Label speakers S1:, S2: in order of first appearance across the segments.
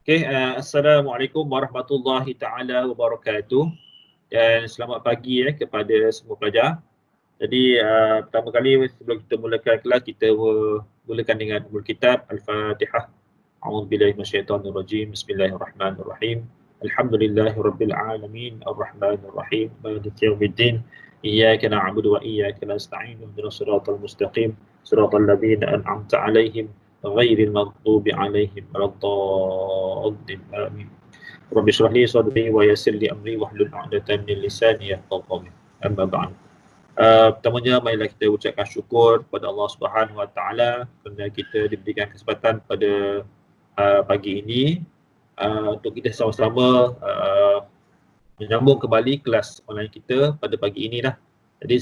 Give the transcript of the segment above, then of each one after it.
S1: Okay, Assalamualaikum warahmatullahi taala wabarakatuh dan selamat pagi kepada semua pelajar. Jadi pertama kali sebelum kita mulakan kelas, kita mulakan dengan umul kitab Al-Fatihah. A'udzubillahi minasyaitonirrajim. Bismillahirrahmanirrahim. Alhamdulillahirabbil alamin, arrahmanirrahim, maliki yaumiddin. Iyyaka na'budu wa iyyaka nasta'in. Ihdinas siratal mustaqim, siratal ladzina an'amta 'alaihim ghairil maghdubi 'alaihim waladdallin. Amin. Rabbi shrah li sadri wa yassir li amri wahlul 'uqdatam min lisani yafqahu qawli. Amma ba'd. Pertamanya marilah kita ucapkan syukur kepada Allah Subhanahu Wa Taala kerana kita diberikan kesempatan pada pagi ini untuk kita sama-sama menyambung kembali kelas online kita pada pagi ini lah. Jadi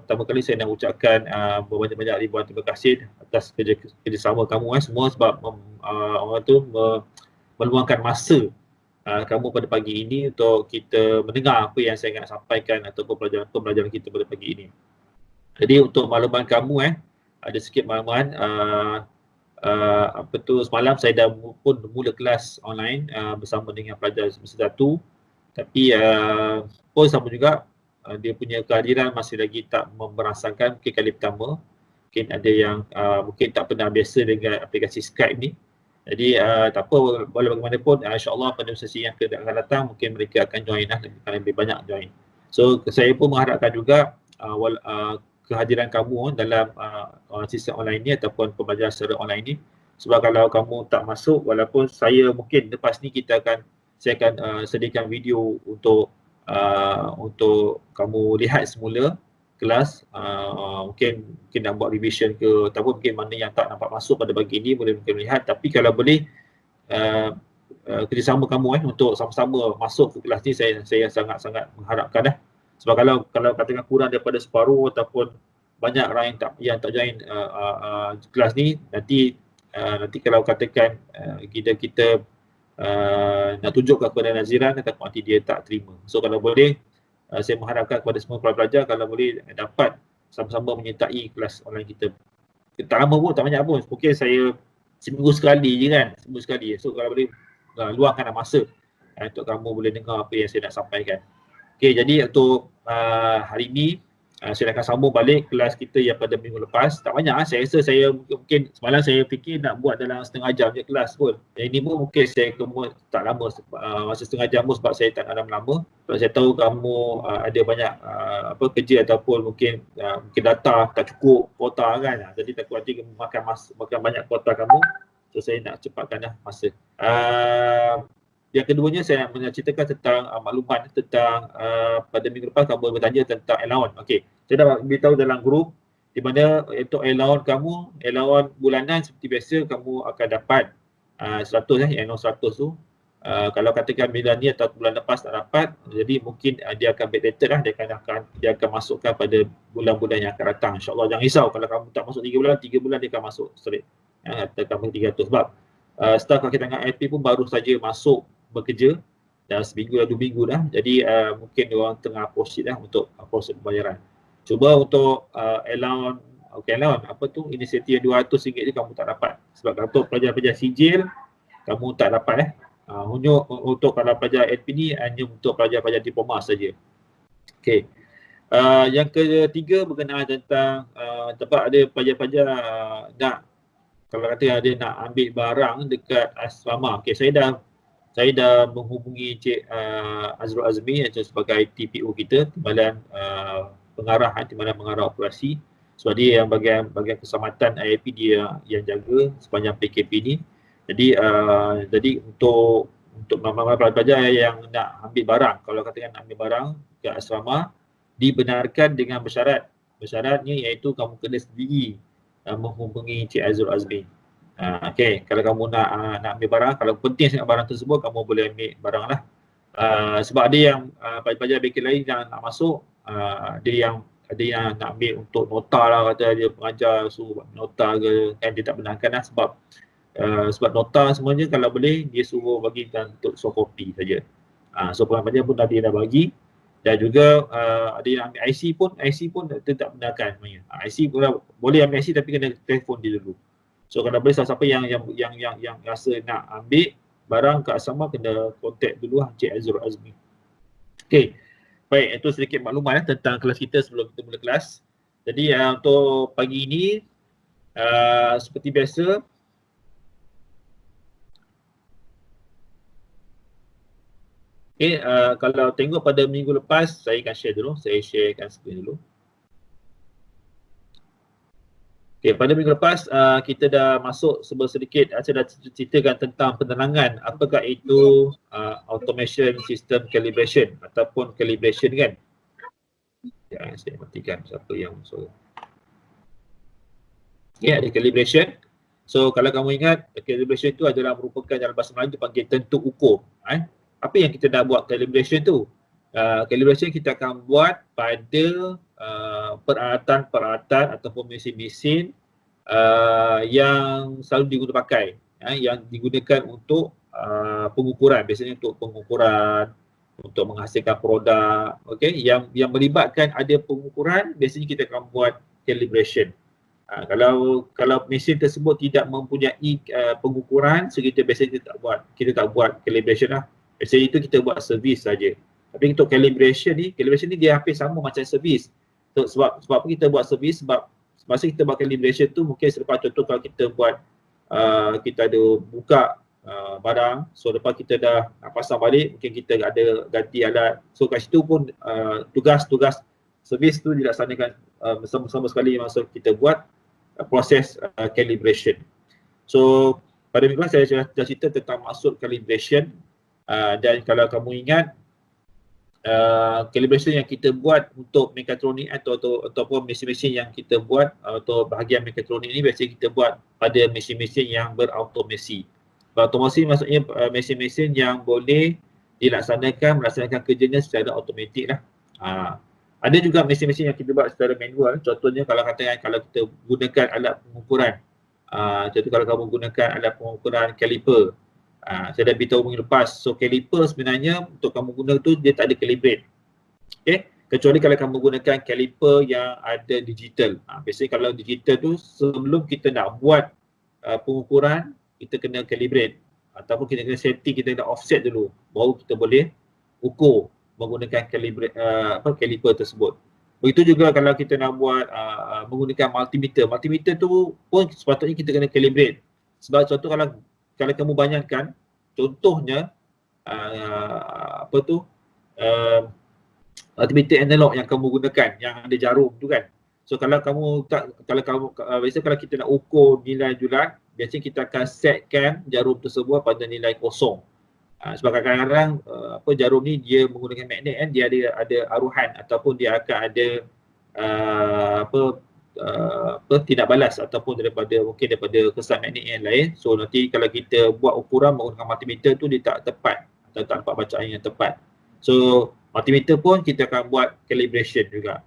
S1: pertama kali saya nak ucapkan berbanyak-banyak ribuan terima kasih atas kerjasama kamu semua sebab orang tu meluangkan masa kamu pada pagi ini untuk kita mendengar apa yang saya nak sampaikan ataupun pembelajaran kita pada pagi ini. Jadi untuk makluman kamu ada sikit makluman semalam saya dah pun mula kelas online bersama dengan pelajar semester 1, tapi pun sama juga dia punya kehadiran masih lagi tak merasakan mungkin kali pertama. Mungkin ada yang mungkin tak pernah biasa dengan aplikasi Skype ni. Jadi tak apa, walau bagaimanapun insyaAllah pada sesi yang akan datang mungkin mereka akan join lebih banyak join. So saya pun mengharapkan juga kehadiran kamu dalam sistem online ni ataupun pembelajaran secara online ni. Sebab kalau kamu tak masuk, walaupun saya mungkin lepas ni saya akan sediakan video untuk kamu lihat semula kelas, mungkin nak buat revision ke ataupun mungkin mana yang tak nampak masuk pada pagi ini boleh mungkin lihat. Tapi kalau boleh kerjasama kamu untuk sama-sama masuk ke kelas ni, saya sangat-sangat mengharapkan sebab kalau katakan kurang daripada separuh ataupun banyak orang yang tak join kelas ni, nanti kalau katakan kita nak tunjuk kepada naziran, nanti dia tak terima. So kalau boleh saya mengharapkan kepada semua pelajar kalau boleh dapat sama-sama menyertai kelas online kita. Tak lama pun, tak banyak pun. Mungkin saya seminggu sekali je kan. Seminggu sekali. So kalau boleh luangkan masa untuk kamu boleh dengar apa yang saya nak sampaikan. Okay, jadi untuk hari ini saya akan sambung balik kelas kita yang pada minggu lepas. Tak banyak saya rasa saya mungkin semalam saya fikir nak buat dalam setengah jam je kelas pun. Yang ini pun mungkin saya tak lama, masa setengah jam pun sebab saya tak nak lama. Sebab saya tahu kamu ada banyak kerja ataupun mungkin data tak cukup kuota kan. Jadi takut nanti makan banyak kuota kamu. So saya nak cepatkan masa. Yang keduanya saya nak menceritakan tentang maklumat tentang pada minggu lepas kamu bertanya tentang allowance. Okey, saya dah beritahu dalam grup di mana untuk allowance kamu, allowance bulanan seperti biasa kamu akan dapat 100 allowance 100 tu. Kalau katakan bulan ni atau bulan lepas tak dapat, jadi mungkin dia akan backdated dia akan masukkan pada bulan-bulan yang akan datang. InsyaAllah jangan risau kalau kamu tak masuk 3 bulan dia akan masuk straight. Kamu 300 sebab staff Kakitangan IP pun baru saja masuk bekerja dah seminggu dah 2 minggu dah. Jadi mungkin diorang tengah proceed untuk proses pembayaran. Cuba untuk allowance, allowance inisiatif RM200 je kamu tak dapat. Sebab untuk pelajar-pelajar sijil kamu tak dapat untuk kalau pelajar LP ni hanya untuk pelajar-pelajar diploma saja. Okey. Yang ketiga berkenaan tentang tempat ada pelajar-pelajar kalau kata ada nak ambil barang dekat asrama. Okey, saya dah menghubungi Cik Azrul Azmi sebagai TPO kita, timbalan timbalan pengarah operasi. Sebab dia yang bagian keselamatan IIP dia yang jaga sepanjang PKP ni. Jadi untuk pelajar yang nak ambil barang, kalau katakan nak ambil barang ke asrama, dibenarkan dengan bersyarat. Bersyaratnya iaitu kamu kena sendiri menghubungi Cik Azrul Azmi. Okey, kalau kamu nak ambil barang, kalau penting sangat barang tersebut, kamu boleh ambil barang lah. Sebab ada yang pelajar BK lain yang nak masuk, ada yang nak ambil untuk nota lah, kata dia pengajar suruh buat nota ke, kan dia tak benarkan lah sebab nota semuanya kalau boleh dia suruh bagikan untuk soft copy saja. So pelajar pun tadi dah bagi. Dan juga ada yang ambil IC pun dia tak benarkan sebenarnya. IC boleh ambil IC tapi kena telefon dia dulu. So kalau boleh siapa yang rasa nak ambil, barang kat Asrama kena contact dulu Encik Azrul Azmi. Okey. Baik, itu sedikit maklumat tentang kelas kita sebelum kita mula kelas. Jadi untuk pagi ini seperti biasa kalau tengok pada minggu lepas, saya akan share dulu, saya sharekan screen dulu. Okay, pada minggu lepas kita dah masuk sedikit, saya dah ceritakan tentang penerangan apakah itu automation system calibration ataupun calibration kan. Ya, saya matikan siapa yang masuk. Okay, ada calibration. So kalau kamu ingat, calibration itu adalah merupakan dalam bahasa Melayu dipanggil tentu ukur. Apa yang kita dah buat calibration tu? Calibration kita akan buat pada peralatan-peralatan ataupun mesin-mesin yang selalu digunakan pakai, yang digunakan untuk pengukuran, biasanya untuk pengukuran, untuk menghasilkan produk, okey, yang melibatkan ada pengukuran, biasanya kita akan buat calibration. Kalau mesin tersebut tidak mempunyai pengukuran, so biasanya kita tak buat calibration lah. Biasanya itu kita buat servis saja. Tapi untuk calibration ni dia hampir sama macam servis. So, sebab apa kita buat servis? Sebab masa kita buat calibration tu mungkin selepas contoh kalau kita buat kita ada buka barang, so lepas kita dah pasang balik, mungkin kita ada ganti alat. So kat situ pun tugas-tugas servis tu dilaksanakan bersama-sama sekali masa kita buat proses calibration. So pada minggu lepas saya dah cerita tentang maksud calibration. Dan kalau kamu ingat, calibration yang kita buat untuk mekatronik ataupun mesin-mesin yang kita buat atau bahagian mekatronik ni biasanya kita buat pada mesin-mesin yang berautomasi. Berautomasi maksudnya mesin-mesin yang boleh melaksanakan kerjanya secara automatik lah. Ada juga mesin-mesin yang kita buat secara manual. Contohnya kalau kita gunakan alat pengukuran. Contoh kalau kamu gunakan alat pengukuran caliper. Saya dah beritahu minggu lepas. So caliper sebenarnya untuk kamu guna tu dia tak ada calibrate. Okay? Kecuali kalau kamu gunakan caliper yang ada digital. Biasanya kalau digital tu sebelum kita nak buat pengukuran, kita kena calibrate. Ataupun kita kena setting, kita kena offset dulu. Baru kita boleh ukur menggunakan caliper tersebut. Begitu juga kalau kita nak buat menggunakan multimeter. Multimeter tu pun sepatutnya kita kena calibrate. Sebab contoh kalau kamu bayangkan, contohnya multimeter analog yang kamu gunakan, yang ada jarum tu kan. So kalau kita nak ukur nilai julat, biasanya kita akan setkan jarum tersebut pada nilai kosong. Sebab kadang-kadang jarum ni dia menggunakan magnet kan, dia ada aruhan ataupun dia akan ada tidak balas ataupun daripada kesan magnet yang lain. So nanti kalau kita buat ukuran menggunakan multimeter tu dia tak tepat atau tak dapat bacaan yang tepat. So multimeter pun kita akan buat calibration juga.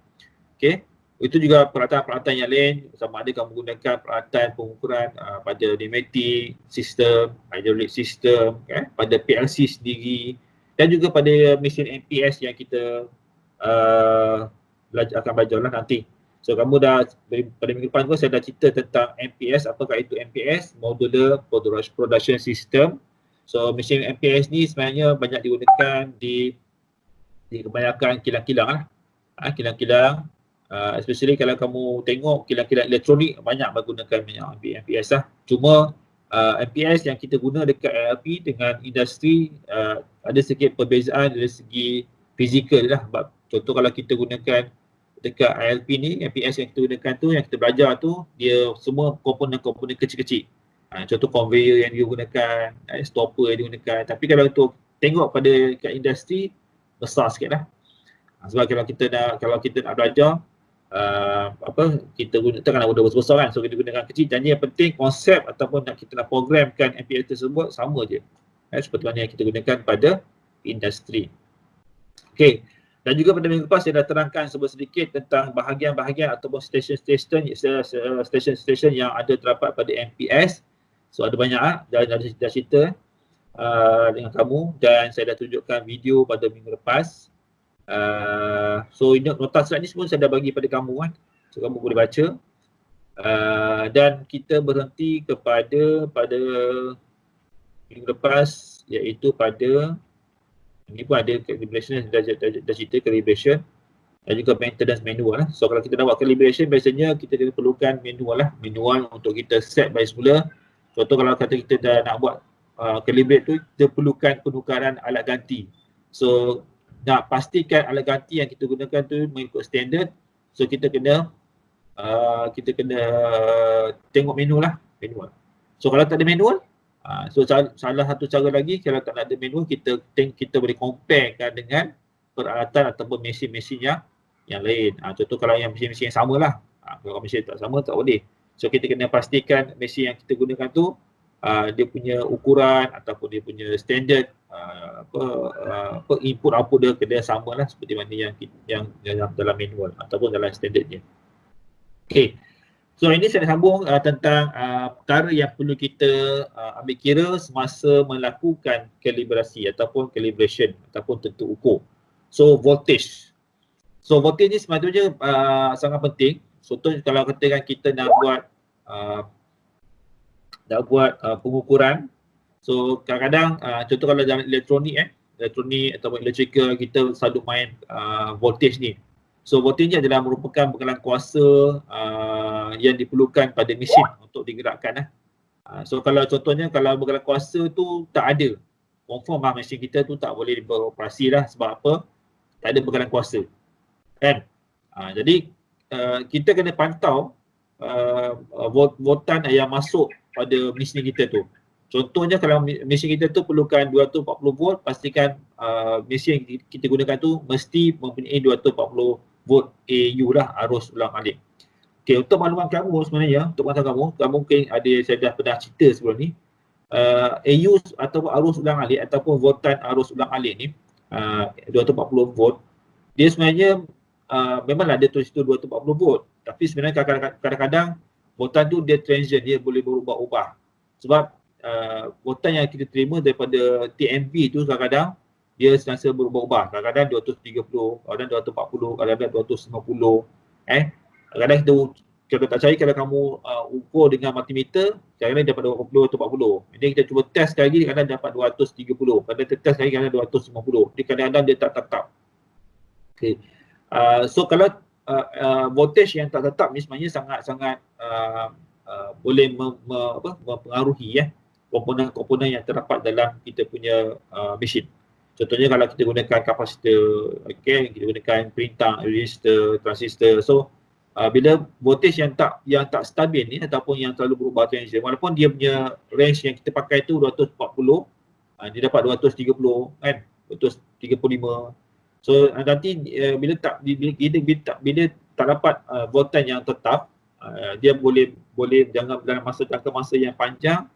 S1: Okey. Itu juga peralatan-peralatan yang lain, sama ada kamu gunakan peralatan pengukuran pada pneumatic system, hydraulic system, pada PLC sendiri dan juga pada mesin MPS yang kita akan belajar lah nanti. So kamu dah, pada minggu depan pun saya dah cerita tentang MPS, apakah itu MPS, Modular Production System. So mesin MPS ni sebenarnya banyak digunakan di kebanyakan kilang-kilang lah. Kilang-kilang, especially kalau kamu tengok kilang-kilang elektronik banyak menggunakan MPS lah. Cuma MPS yang kita guna dekat ALP dengan industri ada sedikit perbezaan dari segi fizikal lah. Contoh kalau kita gunakan dekat ALP ni, MPS yang kita gunakan tu, yang kita belajar tu, dia semua komponen-komponen kecil-kecil. Contoh conveyor yang digunakan, stopper yang digunakan. Tapi kalau untuk tengok pada kat industri, besar sikit lah. Sebab kalau kita nak belajar, kita guna, takkan nak guna besar-besar kan, so kita gunakan kecil. Dan yang penting konsep ataupun kita nak programkan MPS tersebut sama je, seperti mana yang kita gunakan pada industri. Okey, dan juga pada minggu lepas saya dah terangkan sedikit tentang bahagian-bahagian ataupun stesen-stesen yang ada terdapat pada MPS. So ada banyak dah cerita dengan kamu dan saya dah tunjukkan video pada minggu lepas. So nota slide ni semua saya dah bagi pada kamu kan, so kamu boleh baca. Dan kita berhenti pada minggu lepas iaitu pada, ini pun ada calibration, dah cerita calibration dan juga maintenance manual lah. So kalau kita nak buat calibration, biasanya kita perlukan manual untuk kita set by semula. Contoh kalau kata kita dah nak buat calibrate tu, kita perlukan penukaran alat ganti. So nak pastikan alat ganti yang kita gunakan tu mengikut standard, so kita kena tengok manual. So kalau tak ada manual, so salah satu cara lagi, kalau tak ada manual, kita boleh comparekan dengan peralatan ataupun mesin-mesin yang lain. Contoh kalau yang mesin-mesin yang sama lah, kalau mesin tak sama tak boleh. So kita kena pastikan mesin yang kita gunakan tu dia punya ukuran ataupun dia punya standard input output dia kena sama lah seperti mana yang dalam manual ataupun dalam standardnya. Okay. So ini saya sambung tentang perkara yang perlu kita ambil kira semasa melakukan kalibrasi ataupun calibration ataupun tentu ukur. So voltage. So voltage ni sebenarnya sangat penting. Contoh kalau katakan kita nak buat pengukuran. So kadang-kadang contoh kalau dalam elektronik ataupun electrical, kita selalu main voltage ni. So voltage ni adalah merupakan bekalan kuasa yang diperlukan pada mesin untuk digerakkan. So kalau contohnya kalau bekalan kuasa tu tak ada, confirm mesin kita tu tak boleh beroperasi lah. Sebab apa? Tak ada bekalan kuasa. Kan? Jadi kita kena pantau voltan yang masuk pada mesin kita tu. Contohnya kalau mesin kita tu perlukan 240 volt, pastikan mesin yang kita gunakan tu mesti mempunyai 240 volt AU lah, arus ulang alik. Okay, untuk makluman kamu sebenarnya, untuk pengetahuan kamu mungkin saya dah pernah cerita sebelum ni, AU ataupun arus ulang alik ataupun voltan arus ulang alik ni 240 volt, dia sebenarnya memanglah dia tulis tu 240 volt, tapi sebenarnya kadang-kadang voltan tu dia transient, dia boleh berubah-ubah. Sebab voltan yang kita terima daripada TMV tu kadang-kadang dia sentiasa berubah-ubah. Kadang-kadang 230, kadang-kadang 240, kadang-kadang 250. Kadang-kadang kita, kalau tak percaya, kalau kamu ukur dengan multimeter, kadang-kadang dapat 240. Jadi kita cuba test sekali lagi, kadang-kadang dapat 230. Kadang-kadang kita test lagi, kadang-kadang 250. Jadi kadang-kadang dia tak tetap. Okay. So kalau voltage yang tak tetap ni sebenarnya sangat-sangat boleh mempengaruhi komponen-komponen yang terdapat dalam kita punya mesin. Contohnya kalau kita gunakan kapasitor, kita gunakan perintah, resistor, transistor. So bila voltage yang tak stabil ni ataupun yang terlalu berubah transient, walaupun dia punya range yang kita pakai tu 240, dia dapat 230 kan, 235. So nanti bila tak dapat voltan yang tetap, dia boleh dalam jangka masa yang panjang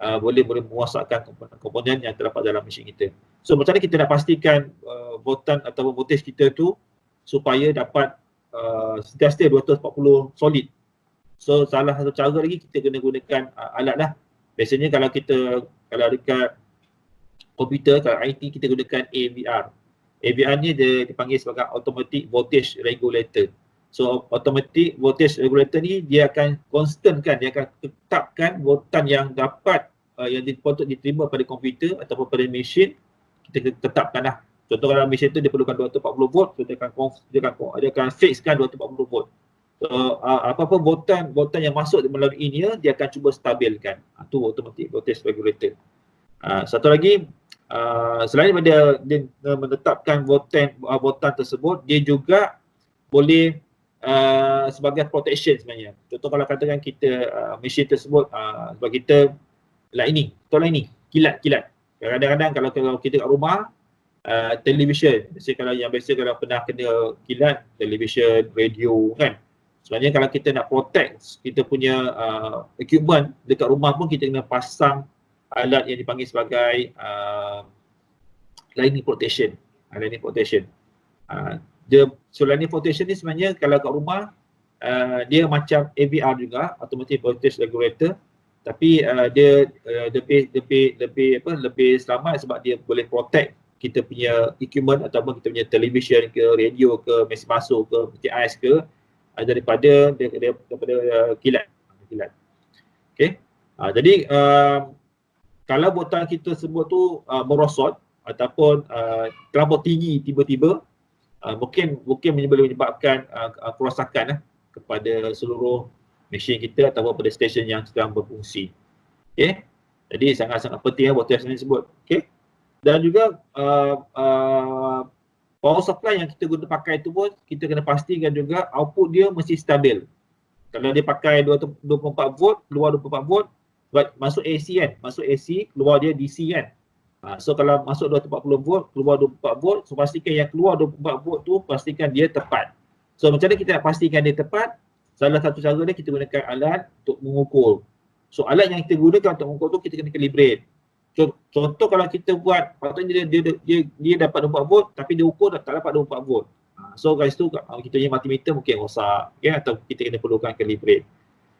S1: boleh merosakkan komponen yang terdapat dalam mesin kita. So macam mana kita nak pastikan voltan atau voltage kita tu supaya dapat sentiasa 240 solid. So salah satu cara lagi, kita kena gunakan alat lah. Biasanya kalau dekat komputer, kalau IT, kita gunakan AVR. AVR ni dia dipanggil sebagai Automatic Voltage Regulator. So automatic voltage regulator ni dia akan constantkan, dia akan tetapkan voltan yang dapat yang patut diterima pada komputer ataupun pada mesin, kita tetapkan lah. Contoh kalau mesin tu dia perlukan 240 volt, so dia akan fixkan 240 volt. So apa-apa voltan yang masuk melalui ini, dia akan cuba stabilkan. Itu automatic voltage regulator. Satu lagi, selain daripada dia menetapkan voltan tersebut, dia juga boleh sebagai protection sebenarnya. Contoh kalau katakan kita mesin tersebut sebab kita lightning, kilat. Kadang-kadang kalau kita kat rumah, television, biasa kalau pernah kena kilat, television, radio kan. Sebenarnya kalau kita nak protect kita punya equipment dekat rumah pun, kita kena pasang alat yang dipanggil sebagai lightning protection. Lightning protection ni sebenarnya kalau kat rumah dia macam AVR juga, automatic voltage regulator, tapi dia lebih selamat sebab dia boleh protect kita punya equipment ataupun kita punya television ke, radio ke, mesin masuk ke, peti ais ke, daripada kilat. Okay. Jadi kalau voltaj kita sebut tu merosot ataupun terlampau tinggi tiba-tiba, mungkin boleh menyebabkan kerosakan kepada seluruh mesin kita ataupun pada stesen yang sedang berfungsi. Okey. Jadi sangat-sangat penting voltaj ni sebut. Okey. Dan juga power supply yang kita guna pakai tu pun kita kena pastikan juga output dia mesti stabil. Kalau dia pakai 24 volt, keluar 24 volt, masuk AC kan, masuk AC, keluar dia DC kan. So kalau masuk 240 volt, keluar 24 volt, so pastikan yang keluar 24 volt tu pastikan dia tepat. So macam mana kita nak pastikan dia tepat? Salah satu cara dia kita gunakan alat untuk mengukur. So alat yang kita gunakan untuk mengukur tu kita kena calibrate. Contoh kalau kita buat, patutnya dia dapat 24 volt tapi dia ukur tak dapat 24 volt. So guys tu kita punya multimeter mungkin rosak, okay? Atau kita kena perlukan calibrate.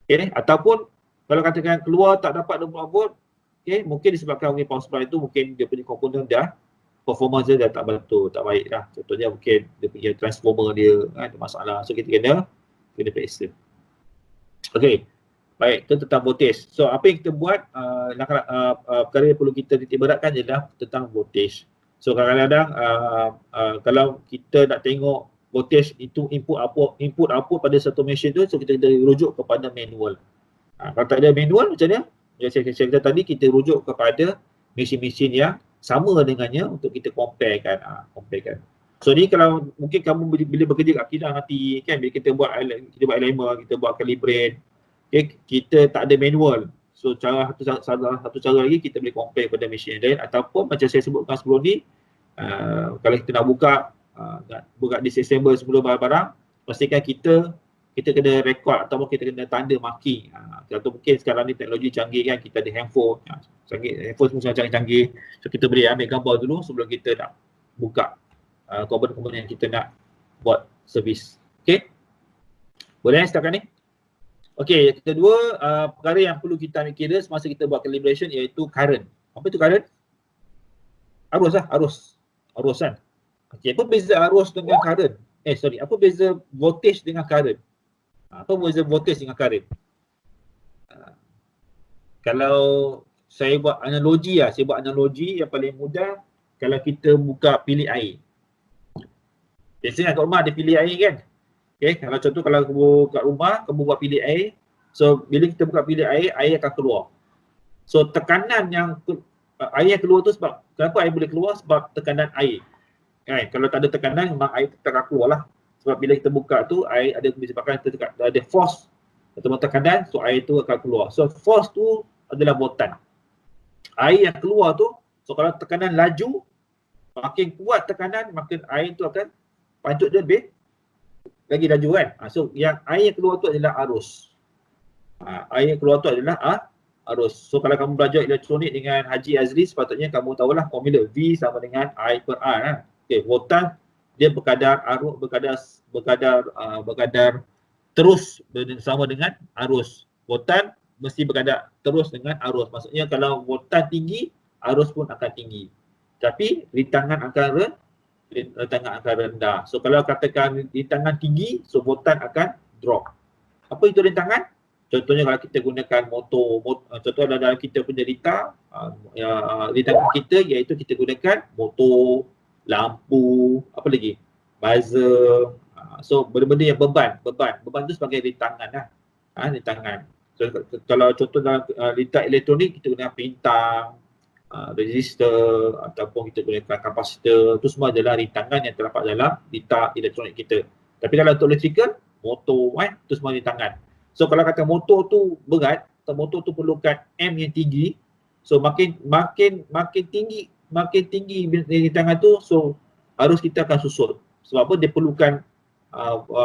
S1: Okay? Ataupun kalau katakan keluar tak dapat 24 volt, okay? Mungkin disebabkan power supply tu mungkin dia punya komponen dah performance dia dah tak betul, tak baik dah. Contohnya mungkin dia punya transformer dia ada masalah. So kita kena periksa. Okay. Baik, itu tentang voltage. So apa yang kita buat, perkara yang perlu kita titik beratkan adalah tentang voltage. So kadang-kadang kalau kita nak tengok voltage itu input output pada satu mesin tu, so kita rujuk kepada manual. Kalau tak ada manual macam mana? Yang saya kata tadi, kita rujuk kepada mesin-mesin yang sama dengannya untuk kita comparekan. So ni kalau mungkin kamu bila bekerja kat kilang nanti kan, bila kita buat alignment, kita buat calibrate, okay, kita tak ada manual. So satu cara lagi kita boleh compare pada mesin lain, ataupun macam saya sebutkan sebelum ni, kalau kita nak buka disassemble semula barang-barang, pastikan kita kena rekod ataupun kita kena tanda marking. Atau mungkin sekarang ni teknologi canggih kan, kita ada handphone. Handphone semua canggih-canggih. So kita boleh ambil gambar dulu sebelum kita nak buka komponen-komponen yang kita nak buat servis. Okay? Boleh setakat ni? Okey, yang kedua, perkara yang perlu kita ambil kira semasa kita buat calibration iaitu current. Apa itu current? Arus lah, arus kan. Okey, apa beza arus dengan current? Apa beza voltage dengan current? Apa beza voltage dengan current? Kalau saya buat analogi yang paling mudah, kalau kita buka bilik air. Biasanya kat rumah ada bilik air kan? Okay, kalau contoh kalau kamu kat rumah, kamu buat bilik air, so bila kita buka bilik air akan keluar. So tekanan yang air yang keluar tu sebab, kenapa air boleh keluar? Sebab tekanan air. Kan? Kalau tak ada tekanan, memang air tak akan keluar lah. Sebab bila kita buka tu, air ada disebabkan ada force atau tekanan, so air tu akan keluar. So force tu adalah voltan. Air yang keluar tu, so kalau tekanan laju, makin kuat tekanan, makin air tu akan pancut dia lebih lagi laju kan. So yang air yang keluar tu adalah arus. Air yang keluar tu adalah arus. So kalau kamu belajar elektronik dengan Haji Azri, sepatutnya kamu tahulah formula V sama dengan I per R kan. Okey, voltan dia berkadar arus, berkadar terus sama dengan arus. Voltan mesti berkadar terus dengan arus. Maksudnya kalau voltan tinggi, arus pun akan tinggi. Tapi rintangan akan rendah. So kalau katakan rintangan tinggi, so voltan akan drop. Apa itu rintangan? Contohnya kalau kita gunakan motor, contoh dalam kita punya rita, rintangan kita iaitu kita gunakan motor, lampu, apa lagi? Buzzer. So benda-benda yang beban tu sebagai rintangan lah. Rintangan. So kalau contoh dalam rita elektronik, kita gunakan pintang, resistor ataupun kita gunakan kapasitor, tu semua adalah rintangan yang terdapat dalam rita elektronik kita. Tapi kalau untuk electrical, motor tu semua rintangan. So kalau kata motor tu berat atau motor tu perlukan M yang tinggi, so makin tinggi rintangan tu, so arus kita akan susut. Sebab apa? Dia perlukan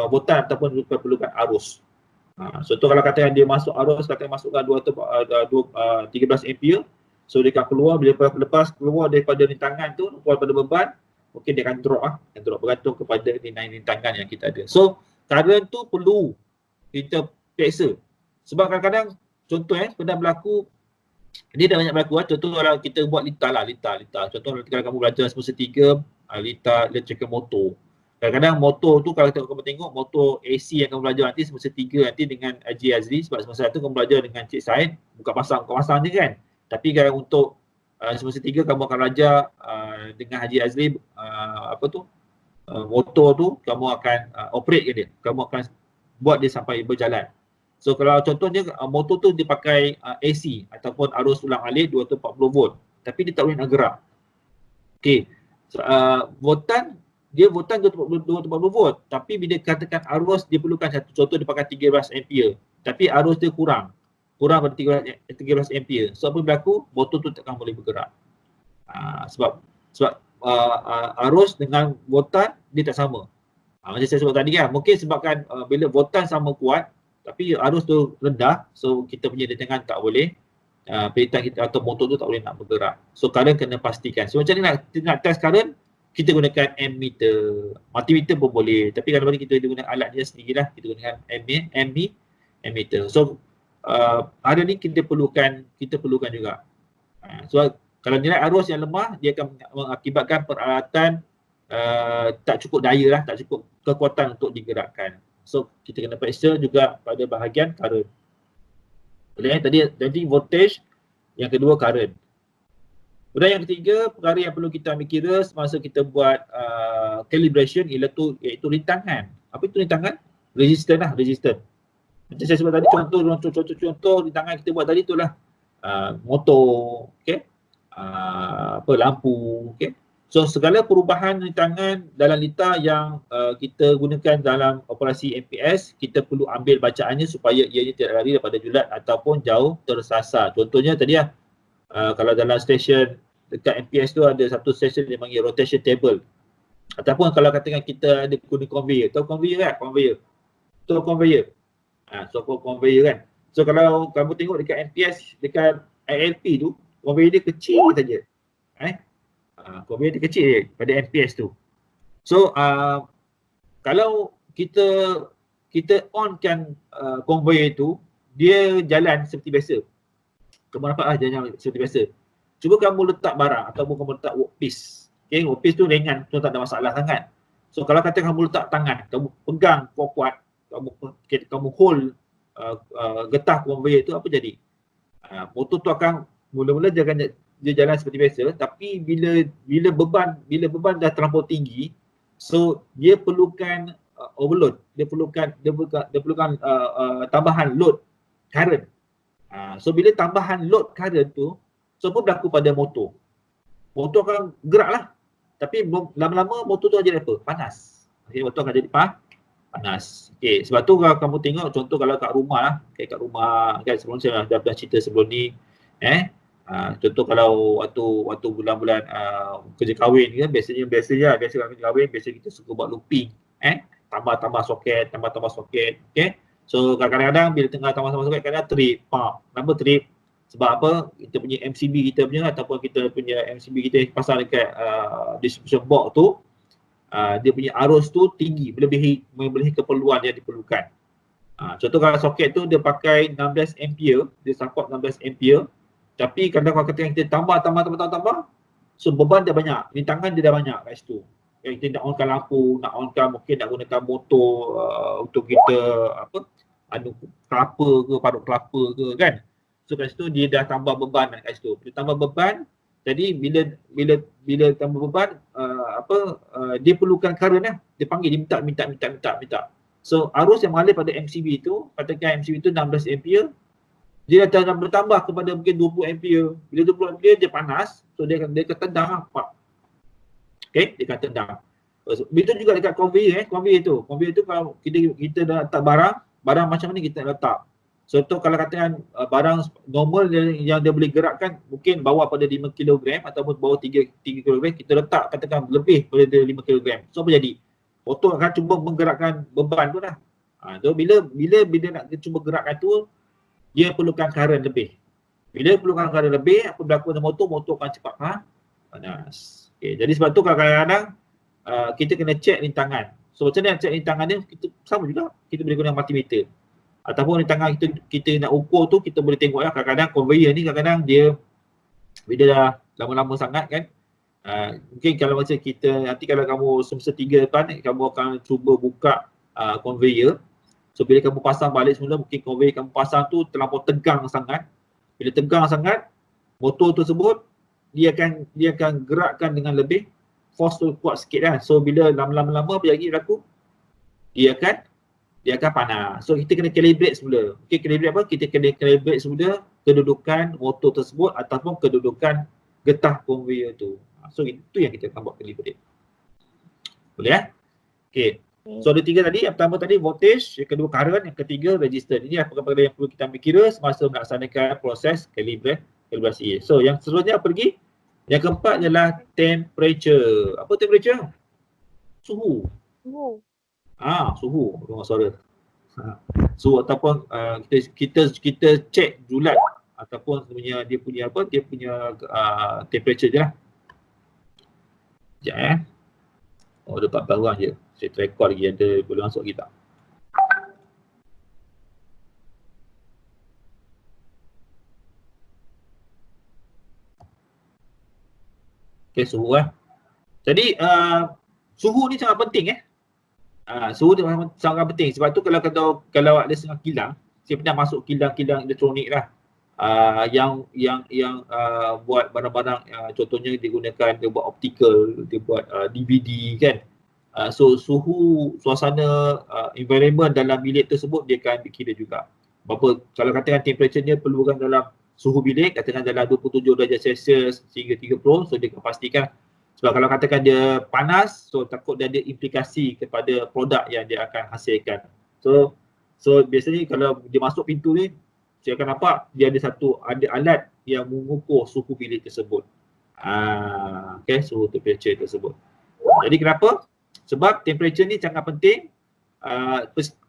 S1: voltan ataupun perlukan arus. So tu kalau katakan dia masuk arus, katakan masukkan 13 ampere, so dia akan keluar, bila lepas keluar daripada rintangan tu, keluar daripada beban, mungkin dia akan drop bergantung kepada nilai rintangan yang kita ada. So current tu perlu kita periksa. Sebab kadang-kadang contoh pernah berlaku, dia dah banyak berlaku contoh kalau kita buat lita. Contoh kalau kamu belajar semester 3 lita electrical motor. Kadang-kadang motor tu kalau kamu tengok motor AC yang kamu belajar nanti semester 3 nanti dengan Haji Azri, sebab semester 1 kamu belajar dengan Cik Said buka pasang je kan. Tapi kalau untuk semester 3 kamu akan belajar dengan Haji Azli motor tu kamu akan operate ke dia. Kamu akan buat dia sampai berjalan. So kalau contohnya motor tu dipakai AC ataupun arus ulang-alik 240 volt, tapi dia tak boleh nak gerak. Okey. So, voltan 240 volt, tapi bila katakan arus dia perlukan satu, contoh dia pakai 13 ampere, tapi arus dia kurang pada 13 ampere. So apa berlaku? Motor tu takkan boleh bergerak. Sebab arus dengan voltan dia tak sama. Macam saya sebut tadi kan, mungkin sebabkan bila voltan sama kuat tapi arus tu rendah, so kita punya detengan tak boleh, pelitan kita atau motor tu tak boleh nak bergerak. So current kena pastikan. So macam ni nak test current, kita gunakan ammeter. Multimeter pun boleh, tapi kadang-kadang kita guna alat dia sendirilah, kita gunakan ammeter. So hari ni kita perlukan juga. So kalau nilai arus yang lemah, dia akan mengakibatkan peralatan tak cukup daya lah, tak cukup kekuatan untuk digerakkan. So kita kena periksa juga pada bahagian current. Tadi voltage, yang kedua current. Kemudian yang ketiga, perkara yang perlu kita ambil kira semasa kita buat calibration iaitu rintangan. Apa itu rintangan? Resistance lah, resistance. Macam saya sebut tadi, contoh rintangan kita buat tadi itulah motor, okay? Lampu, okay? So segala perubahan rintangan dalam liter yang kita gunakan dalam operasi MPS, kita perlu ambil bacaannya supaya ianya tidak lari daripada julat ataupun jauh tersasar. Contohnya tadi kalau dalam stesen dekat MPS tu ada satu stesen yang panggil rotation table. Ataupun kalau katakan kita ada guna conveyor. Tahu conveyor kan? Conveyor. So conveyor kan. So kalau kamu tengok dekat MPS, dekat ILP tu, conveyor dia kecil saja. Conveyor dia kecil je pada MPS tu. So kalau kita onkan conveyor tu, dia jalan seperti biasa. Kamu nampak jalan seperti biasa. Cuba kamu letak barang ataupun kamu letak workpiece. Okay, workpiece tu ringan, so tak ada masalah sangat. So kalau kata kamu letak tangan, kamu pegang kuat-kuat, kamu hold getah conveyor tu, apa jadi? Motor tu akan mula-mula dia jalan seperti biasa, tapi bila beban dah terlampau tinggi, so dia perlukan overload, dia perlukan tambahan load current. So bila tambahan load current tu, so apa berlaku pada motor? Motor akan geraklah, tapi lama-lama motor tu jadi apa? Panas. Okay, motor akan jadi panas. Okay, sebab tu kalau kamu tengok contoh kalau kat rumah lah, kat rumah kan, sebelum saya dah pernah cerita sebelum ni, contoh kalau waktu bulan-bulan kerja kahwin kan, biasa kerja kahwin kita suka buat looping, tambah soket, okay. So kadang-kadang bila tengah tambah soket kadang trip, kenapa trip? Sebab apa? Kita punya MCB kita punya ataupun kita punya MCB kita yang pasang dekat distribution box tu, dia punya arus tu tinggi, melebihi keperluan yang diperlukan. Contoh kalau soket tu dia pakai 16 ampere, dia support 16 ampere, tapi kadang-kadang kita tambah, so beban dia banyak, rintangan dia dah banyak kat situ. Kita nak onkan lampu, mungkin nak gunakan motor untuk kita kelapa ke, parut kelapa ke kan. So kat situ dia dah tambah beban kat situ. Dia tambah beban, jadi bila tambah beban dia perlukan current lah. Dia panggil, dia minta. So arus yang mengalir pada MCB tu, katakan MCB tu 16 ampere, dia dah bertambah kepada mungkin 20 ampere. Bila 20 ampere dia panas, so dia akan tendang lah. Okay, dia akan tendang. Begitu juga dekat conveyor Conveyor tu kalau kita dah letak barang macam mana kita letak. So tu kalau katakan barang normal yang dia boleh gerakkan mungkin bawah pada 5 kg ataupun bawah 3 kg, kita letak katakan lebih pada 5 kg. So apa jadi? Motor akan cuba menggerakkan beban tu lah. So bila nak cuba gerakkan tu, dia perlukan current lebih. Bila perlukan current lebih, apa berlaku dengan motor akan cepat panas. Okay, jadi sebab tu kadang-kadang kita kena check rintangan. So macam mana nak check rintangan dia? Kita sama juga, kita boleh guna multimeter. Ataupun rintangan kita nak ukur tu, kita boleh tengok lah. Kadang-kadang conveyor ni dia bila dah lama-lama sangat kan, mungkin kalau macam kita nanti kalau kamu semester 3 depan, kamu akan cuba buka conveyor. So bila kamu pasang balik semula, mungkin conveyor kamu pasang tu terlampau tegang sangat. Bila tegang sangat, motor tersebut dia akan gerakkan dengan lebih force tu kuat sikit kan. So bila lama-lama apa lagi berlaku? Dia akan panas. So kita kena calibrate semula. Okay, calibrate apa? Kita kena calibrate semula kedudukan motor tersebut ataupun kedudukan getah conveyor tu. So itu yang kita akan buat calibrate. Boleh ya? Okay. So ada 3 tadi. Yang pertama tadi voltage, yang kedua current, yang ketiga resistance. Ini perkara yang perlu kita ambil kira semasa melaksanakan proses kalibrasi. So yang seterusnya apa lagi? Yang keempat adalah temperature. Apa temperature? Suhu. Suhu. Dengar suara. Suhu ataupun kita check julat ataupun sebenarnya dia punya apa? Dia punya temperature je lah. Sekejap Oh, ada 4 barang je. Saya record lagi ada boleh masuk lagi tak? Okay, suhu lah. Jadi suhu ni sangat penting suhu ni sangat penting. Sebab tu kalau ada setengah kilang, saya pernah masuk kilang-kilang elektronik lah. Yang buat barang-barang contohnya dia buat optical, dia buat DVD kan. So suhu suasana environment dalam bilik tersebut dia akan dikira juga. Berapa kalau katakan temperature dia perlukan dalam suhu bilik katakan dalam 27 darjah Celsius hingga 30, so dia akan pastikan. Sebab kalau katakan dia panas, so takut dia ada implikasi kepada produk yang dia akan hasilkan. So biasanya kalau dia masuk pintu ni, saya akan nampak dia ada alat yang mengukur suhu bilik tersebut. Okay, suhu temperature tersebut. Jadi kenapa? Sebab temperature ni sangat penting.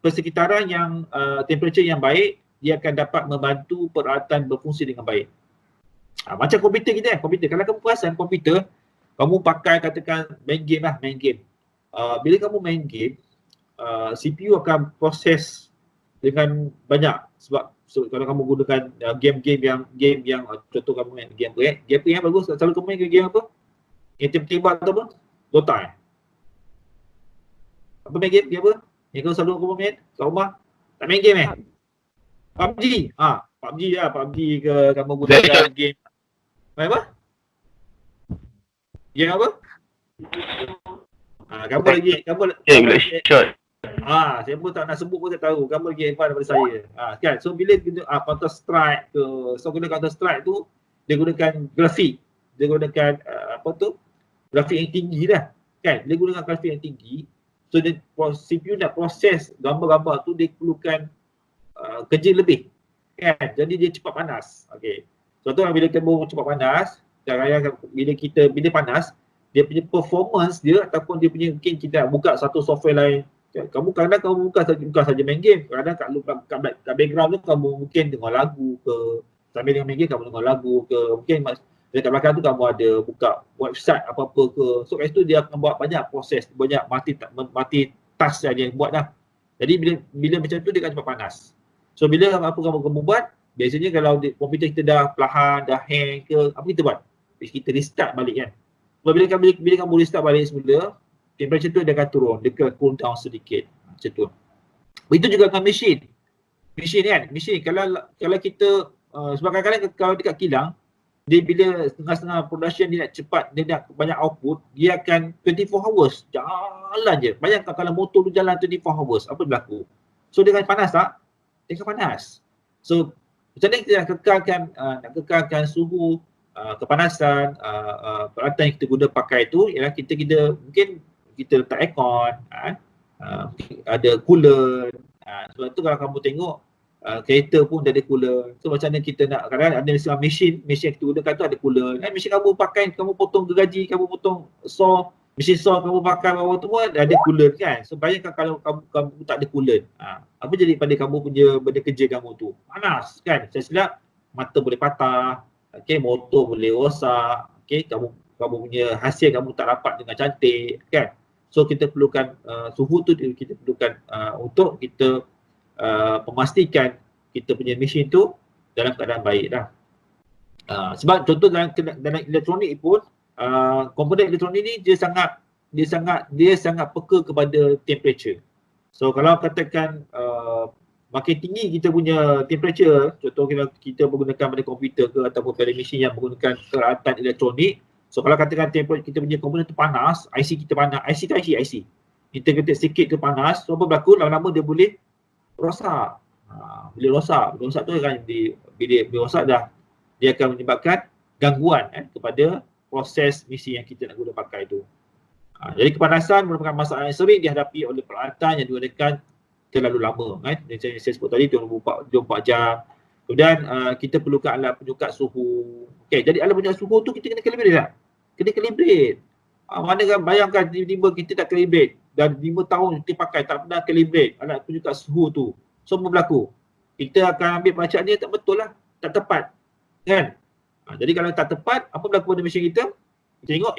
S1: Persekitaran yang temperature yang baik, dia akan dapat membantu peralatan berfungsi dengan baik. Macam komputer kita komputer. Kalau kamu perasan komputer, kamu pakai katakan main game. Bila kamu main game, CPU akan proses dengan banyak sebab kalau kamu gunakan game yang contoh kamu main game apa game yang bagus, selalu kamu main game apa? Yang tembak atau apa? Dota Apa main game apa? Yang kau selalu kamu main kat rumah? Tak main game PUBG. PUBG lah. PUBG ke kamu gunakan game. Main apa? Game apa? Kamu lagi
S2: shot.
S1: Saya pun tak nak sebut pun tak tahu. Kamu lagi advance daripada saya. Kan? So bila Counter Strike ke, so guna Counter Strike tu dia gunakan grafik. Dia gunakan grafik yang tinggi dah. Kan? Dia gunakan grafik yang tinggi. So dia CPU nak proses gambar-gambar tu dia perlukan kerja lebih. Kan? Jadi dia cepat panas. Okey. Contoh bila kamu cepat panas, bila panas, dia punya performance dia ataupun dia punya mungkin kita buka satu software lain. Kamu kadang-kadang bukan saja main game. Kadang-kadang kat background tu kamu mungkin dengar lagu ke, sambil dengan main game kamu dengar lagu ke, mungkin dekat belakang tu kamu ada buka website apa-apa ke. So kat situ dia akan buat banyak proses, banyak multi task yang dia buat dah. Jadi bila macam tu dia akan cepat panas. So bila apa kamu buat, biasanya kalau komputer kita dah perlahan, dah hang ke, apa kita buat? Kita restart balik kan. So bila kamu restart balik semula, temperature tu dia akan turun, dia akan cool down sedikit. Macam tu. Begitu juga dengan mesin kan. Mesin kalau kita sebab kadang-kadang kalau dekat kilang, dia bila setengah-setengah production dia nak cepat, dia nak banyak output, dia akan 24 hours jalan je. Bayangkan kalau motor tu jalan 24 hours, apa berlaku? So dia akan panas tak? Dia akan panas. So macam mana kita nak kekalkan suhu, kepanasan, peralatan yang kita guna pakai tu ialah kita mungkin kita letak aircon, ada cooler. Sebab tu kalau kamu tengok kereta pun ada cooler. So macam mana kita nak, kadang-kadang ada mesin yang kita gunakan tu ada cooler. Mesin kamu pakai, kamu potong gergaji, kamu potong mesin saw kamu pakai bawah tu pun ada cooler kan. So bayangkan kalau kamu tak ada cooler, apa jadi pada kamu punya benda kerja kamu tu? Panas kan. Saya silap mata boleh patah, motor boleh rosak, kamu punya hasil kamu tak dapat dengan cantik kan. So kita perlukan suhu tu kita perlukan untuk kita memastikan kita punya mesin tu dalam keadaan baik dah. Sebab contoh dalam elektronik pun, komponen elektronik ni dia sangat peka kepada temperature. So kalau katakan makin tinggi kita punya temperature, contoh kita menggunakan pada komputer ke ataupun pada mesin yang menggunakan peralatan elektronik. So kalau katakan temperature kita punya komponen tu panas, IC kita panas, IC tu IC. Integrated sikit tu panas, so apa berlaku? Lama-lama dia boleh rosak. Boleh rosak tu akan bila rosak dah, dia akan menyebabkan gangguan kepada proses mesin yang kita nak guna pakai tu. Jadi kepanasan merupakan masalah yang sering dihadapi oleh peralatan yang digunakan terlalu lama. Macam yang saya sebut tadi, 24 jam. Kemudian kita perlukan alat penyukat suhu. Okey, jadi alat penyukat suhu tu kita kena calibrate tak? Kena calibrate. Mana kan bayangkan tiba-tiba kita tak calibrate dan 5 tahun kita pakai tak pernah calibrate alat penyukat suhu tu. So apa berlaku? Kita akan ambil bacaan dia tak betul lah, tak tepat. Kan? Jadi kalau tak tepat, apa berlaku pada mesin kita? Kita tengok,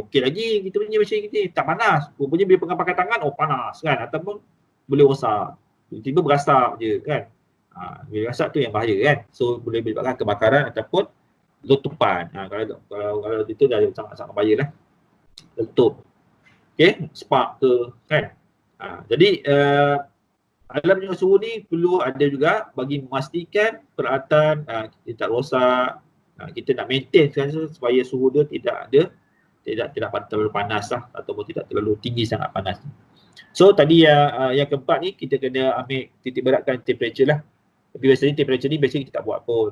S1: okey lagi kita punya mesin kita tak panas. Rupanya bila pegang pakai tangan, panas kan? Ataupun boleh rosak. Tiba-tiba berasap je kan? Bila berasap tu yang bahaya kan? So boleh menyebabkan kebakaran ataupun letupan. Kalau itu dah sangat-sangat bahaya lah. Letup. Okey, spark ke kan? Jadi alat penyukat suhu ni perlu ada juga bagi memastikan peralatan kita tak rosak. Kita nak maintain kan supaya suhu dia tidak terlalu panas lah ataupun tidak terlalu tinggi sangat panas. So tadi yang keempat ni kita kena ambil titik beratkan temperature lah. Tapi biasanya temperature ni biasanya kita tak buat pun.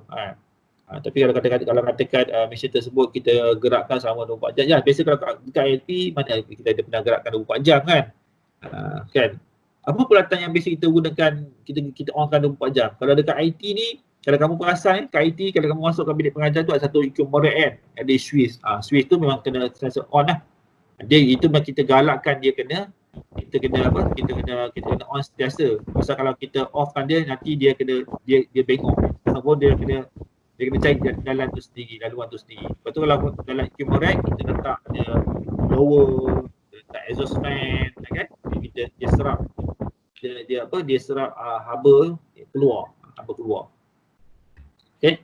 S1: Tapi kalau katakan mesin tersebut kita gerakkan selama 24 jam. Ya, biasa kalau dekat ILP mana kita ada pernah gerakkan 24 jam kan? Kan? Apa peralatan yang biasa kita gunakan, kita onkan 24 jam? Kalau dekat IT ni, kalau kamu perasan kat IT, kalau kamu masuk ke bilik pengajar tu ada satu equipment kan? Ada switch. Switch tu memang kena sensor on lah. Dia itu memang kita galakkan dia kita kena on sentiasa. Pasal kalau kita offkan dia nanti dia bengong. Ataupun dia kena cari jalan tu sendiri, laluan tu sendiri. Lepas tu kalau dalam equipment rack kita letak ada blower, letak exhaust fan kan? Dia serap dia serap haba keluar. Okey.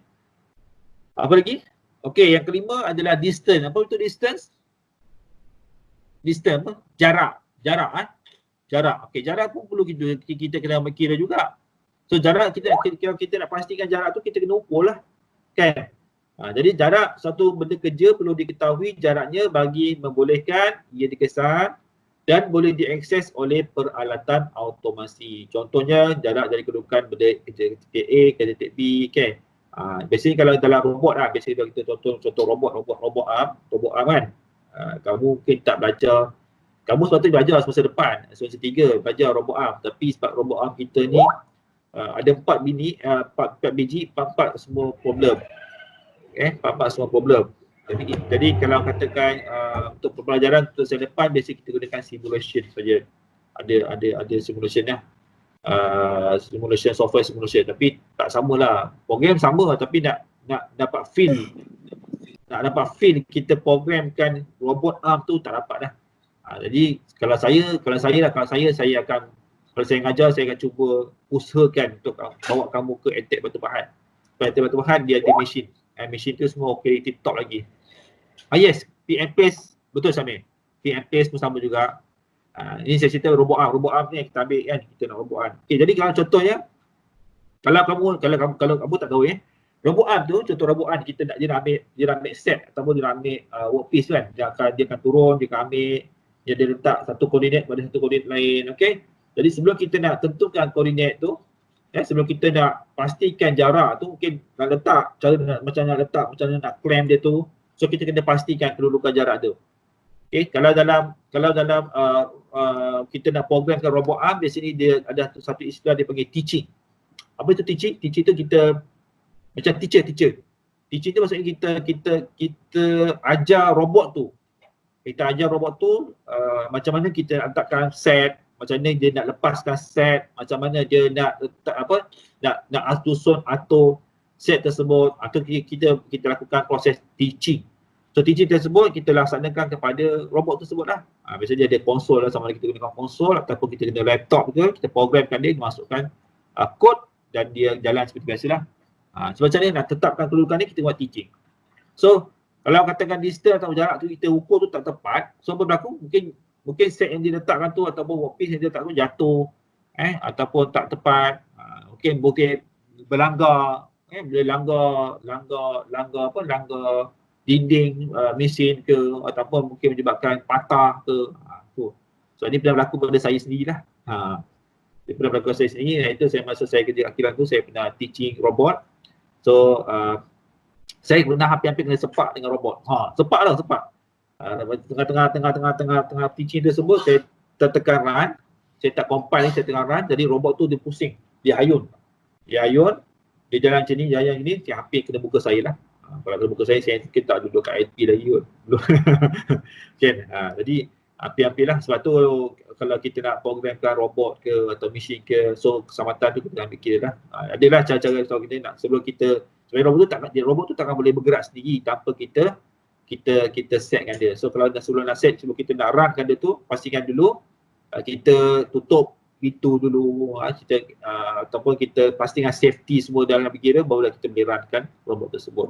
S1: Apa lagi? Okey, yang kelima adalah distance. Apa itu distance? Distance apa? Jarak. Okey, jarak pun perlu kita kena kira juga. So jarak kita nak pastikan jarak tu kita kena ukur lah. Kan? Jadi jarak satu benda kerja perlu diketahui jaraknya bagi membolehkan ia dikesan dan boleh diakses oleh peralatan automasi. Contohnya jarak dari kedudukan benda titik A ke titik B kan. Biasanya kalau dalam robot lah, biasanya kalau kita contoh robot arm kan. Kamu mungkin tak belajar, kamu sepatutnya belajar semester depan, semester 3 belajar robot arm. Tapi sebab robot arm kita ni ada 4 biji, 4 semua problem. 4 semua problem. Jadi kalau katakan untuk pembelajaran untuk semester depan biasa kita gunakan simulation saja. Ada simulation lah. Simulation, software simulation, tapi tak samalah. Program sama tapi nak dapat feel kita programkan robot arm tu tak dapat dah. Jadi kalau saya ngajar saya akan cuba usahakan untuk bawa kamu ke Attack Batu Pahat. Attack Batu Pahat dia ada mesin. Mesin tu semua okey, tip top lagi. Yes, pick and place betul Syamil. Pick and place pun sama juga. Ini saya cerita robot arm ni kita ambil kan, kita nak robot arm. Okey, jadi kalau contohnya kalau kamu tak tahu robot arm tu, contoh robot arm dia nak ambil set ataupun dia nak ambil workpiece kan. Dia akan turun, dia akan ambil, dia letak satu koordinat pada satu koordinat lain. Okey. Jadi sebelum kita nak tentukan koordinat tu, sebelum kita nak pastikan jarak tu, mungkin nak letak macam mana nak clamp dia tu. So kita kena pastikan kedudukan jarak tu. Okey, kalau dalam kita nak programkan robot arm, di sini dia ada satu istilah dia panggil teaching. Apa itu teaching? Teaching tu kita macam teacher. Teaching tu maksudnya kita ajar robot tu. Kita ajar robot tu macam mana kita letakkan set, macam mana dia nak lepaskan set, macam mana dia nak letak nak atur set tersebut, atau kita lakukan proses teaching. So teaching tersebut kita laksanakan kepada robot tersebut lah. Biasanya dia ada konsol lah, sama ada kita gunakan konsol ataupun kita guna laptop ke, kita programkan dia, masukkan kod dan dia jalan seperti biasalah. So macam ni nak tetapkan kedudukan ni kita buat teaching. So kalau katakan distance atau jarak tu kita ukur tu tak tepat, so apa berlaku? Mungkin set yang diletakkan tu ataupun workpiece yang dia letakkan tu jatuh ataupun tak tepat. mungkin berlanggar, boleh langgar dinding mesin ke, ataupun mungkin menyebabkan patah ke. So ini pernah berlaku pada saya sendirilah. Dia pernah berlaku pada saya sendiri, iaitu masa saya kerja akhiran tu saya pernah teaching robot. So saya pernah hampir-hampir kena sepak dengan robot. Sepak. Tengah teaching tersebut saya tertekan run, saya tak compile ni, saya tengah run, jadi robot tu dia pusing, dia ayun, dia jalan macam ni, jalan ni, dia hampir kena muka saya lah. Kalau kena muka saya mungkin tak duduk kat IT lagi kot. Kan? Jadi hampir-hampir lah, sebab tu kalau kita nak programkan robot ke atau mesin ke, so keselamatan tu kita ambil kira lah. Adalah cara-cara kalau kita nak, sebelum kita, sebenarnya robot tu takkan boleh bergerak sendiri tanpa kita setkan dia. So kalau sebelum nak set, sebelum kita nak runkan dia tu, pastikan dulu kita tutup pintu dulu, ataupun kita pastikan safety semua dalam kira, barulah kita boleh runkan robot tersebut.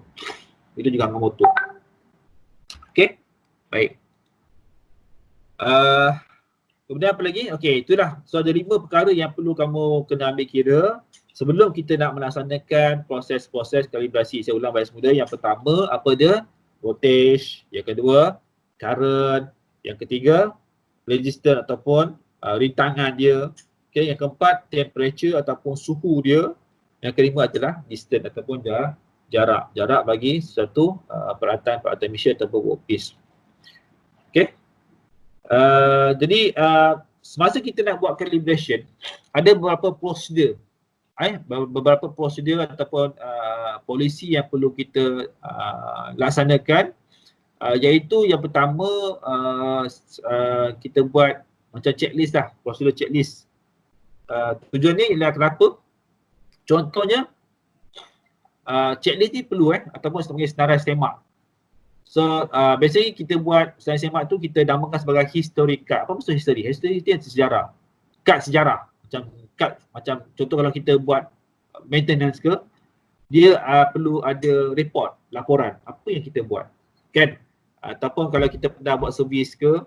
S1: Itu juga dengan motor. Okay, baik. Kemudian apa lagi? Okay, itulah. So ada 5 perkara yang perlu kamu kena ambil kira sebelum kita nak melaksanakan proses-proses kalibrasi. Saya ulang bagi semula. Yang pertama, apa dia? Voltage. Yang kedua, current. Yang ketiga, resistance ataupun rintangan dia. Okay, yang keempat, temperature ataupun suhu dia. Yang kelima adalah distance ataupun jarak. Jarak bagi sesuatu peralatan mesin ataupun workpiece. Okay. Jadi semasa kita nak buat calibration, ada beberapa prosedur, ataupun polisi yang perlu kita laksanakan, iaitu yang pertama kita buat macam checklist lah, prosedur checklist. Tujuan ni ialah kenapa? Contohnya checklist ni perlu ataupun sebagai senarai semak. So biasanya kita buat senarai semak tu kita namakan sebagai history card. Apa maksud history? History itu sejarah. Kad sejarah. Macam contoh kalau kita buat maintenance ke, dia perlu ada report, laporan apa yang kita buat. Kan? Ataupun kalau kita pernah buat servis ke,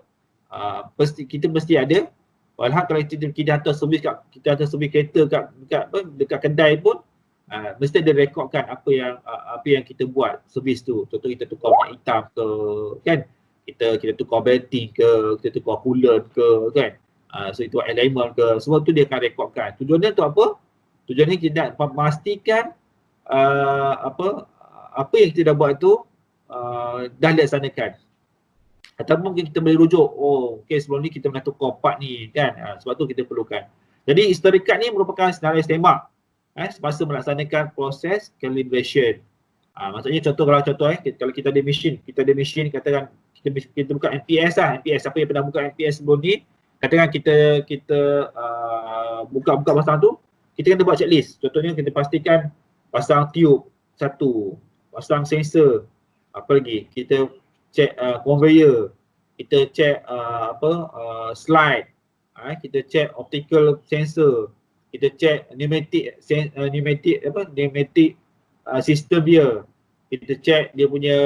S1: kita mesti ada. Walaupun kalau kita hantar servis kereta dekat kedai pun, mesti ada rekodkan apa yang kita buat servis tu. Contoh kita tukar minyak hitam ke, kan, kita tukar battery ke, kita tukar coolant ke, kan, so itu alignment ke, semua tu dia akan rekodkan. Tujuannya tu apa? Tujuannya kita nak memastikan apa yang kita dah buat tu dah dilaksanakan. Ataupun mungkin kita boleh rujuk, okay, sebelum ni kita pernah tukar part ni, kan, sebab tu kita perlukan. Jadi history card ni merupakan senarai semak semasa melaksanakan proses calibration. Maksudnya kalau kita ada mesin, katakan kita buka MPS lah, siapa yang pernah buka MPS sebelum ni, katakan kita buka pasang tu, kita kena buat checklist. Contohnya kita pastikan pasang tube satu, pasang sensor, apa lagi, kita check conveyor, kita check slide, kita check optical sensor, kita check pneumatic system dia, kita check dia punya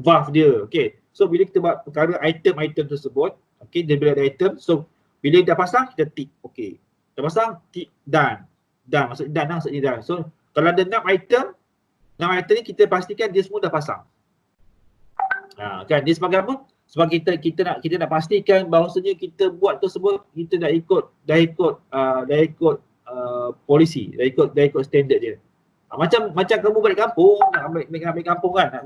S1: valve dia. Okay, so bila kita buat perkara item tersebut, okay, dia bila ada item, so bila dah pasang kita tick, okay, dah pasang, tick, done, maksudnya done. So kalau ada 6 item ni kita pastikan dia semua dah pasang. Kan, dia sebagai apa? Sebab kita nak pastikan bahawasanya kita buat tersebut kita dah ikut polisi, dah ikut standard dia. Macam kamu balik kampung, nak balik kampung kan,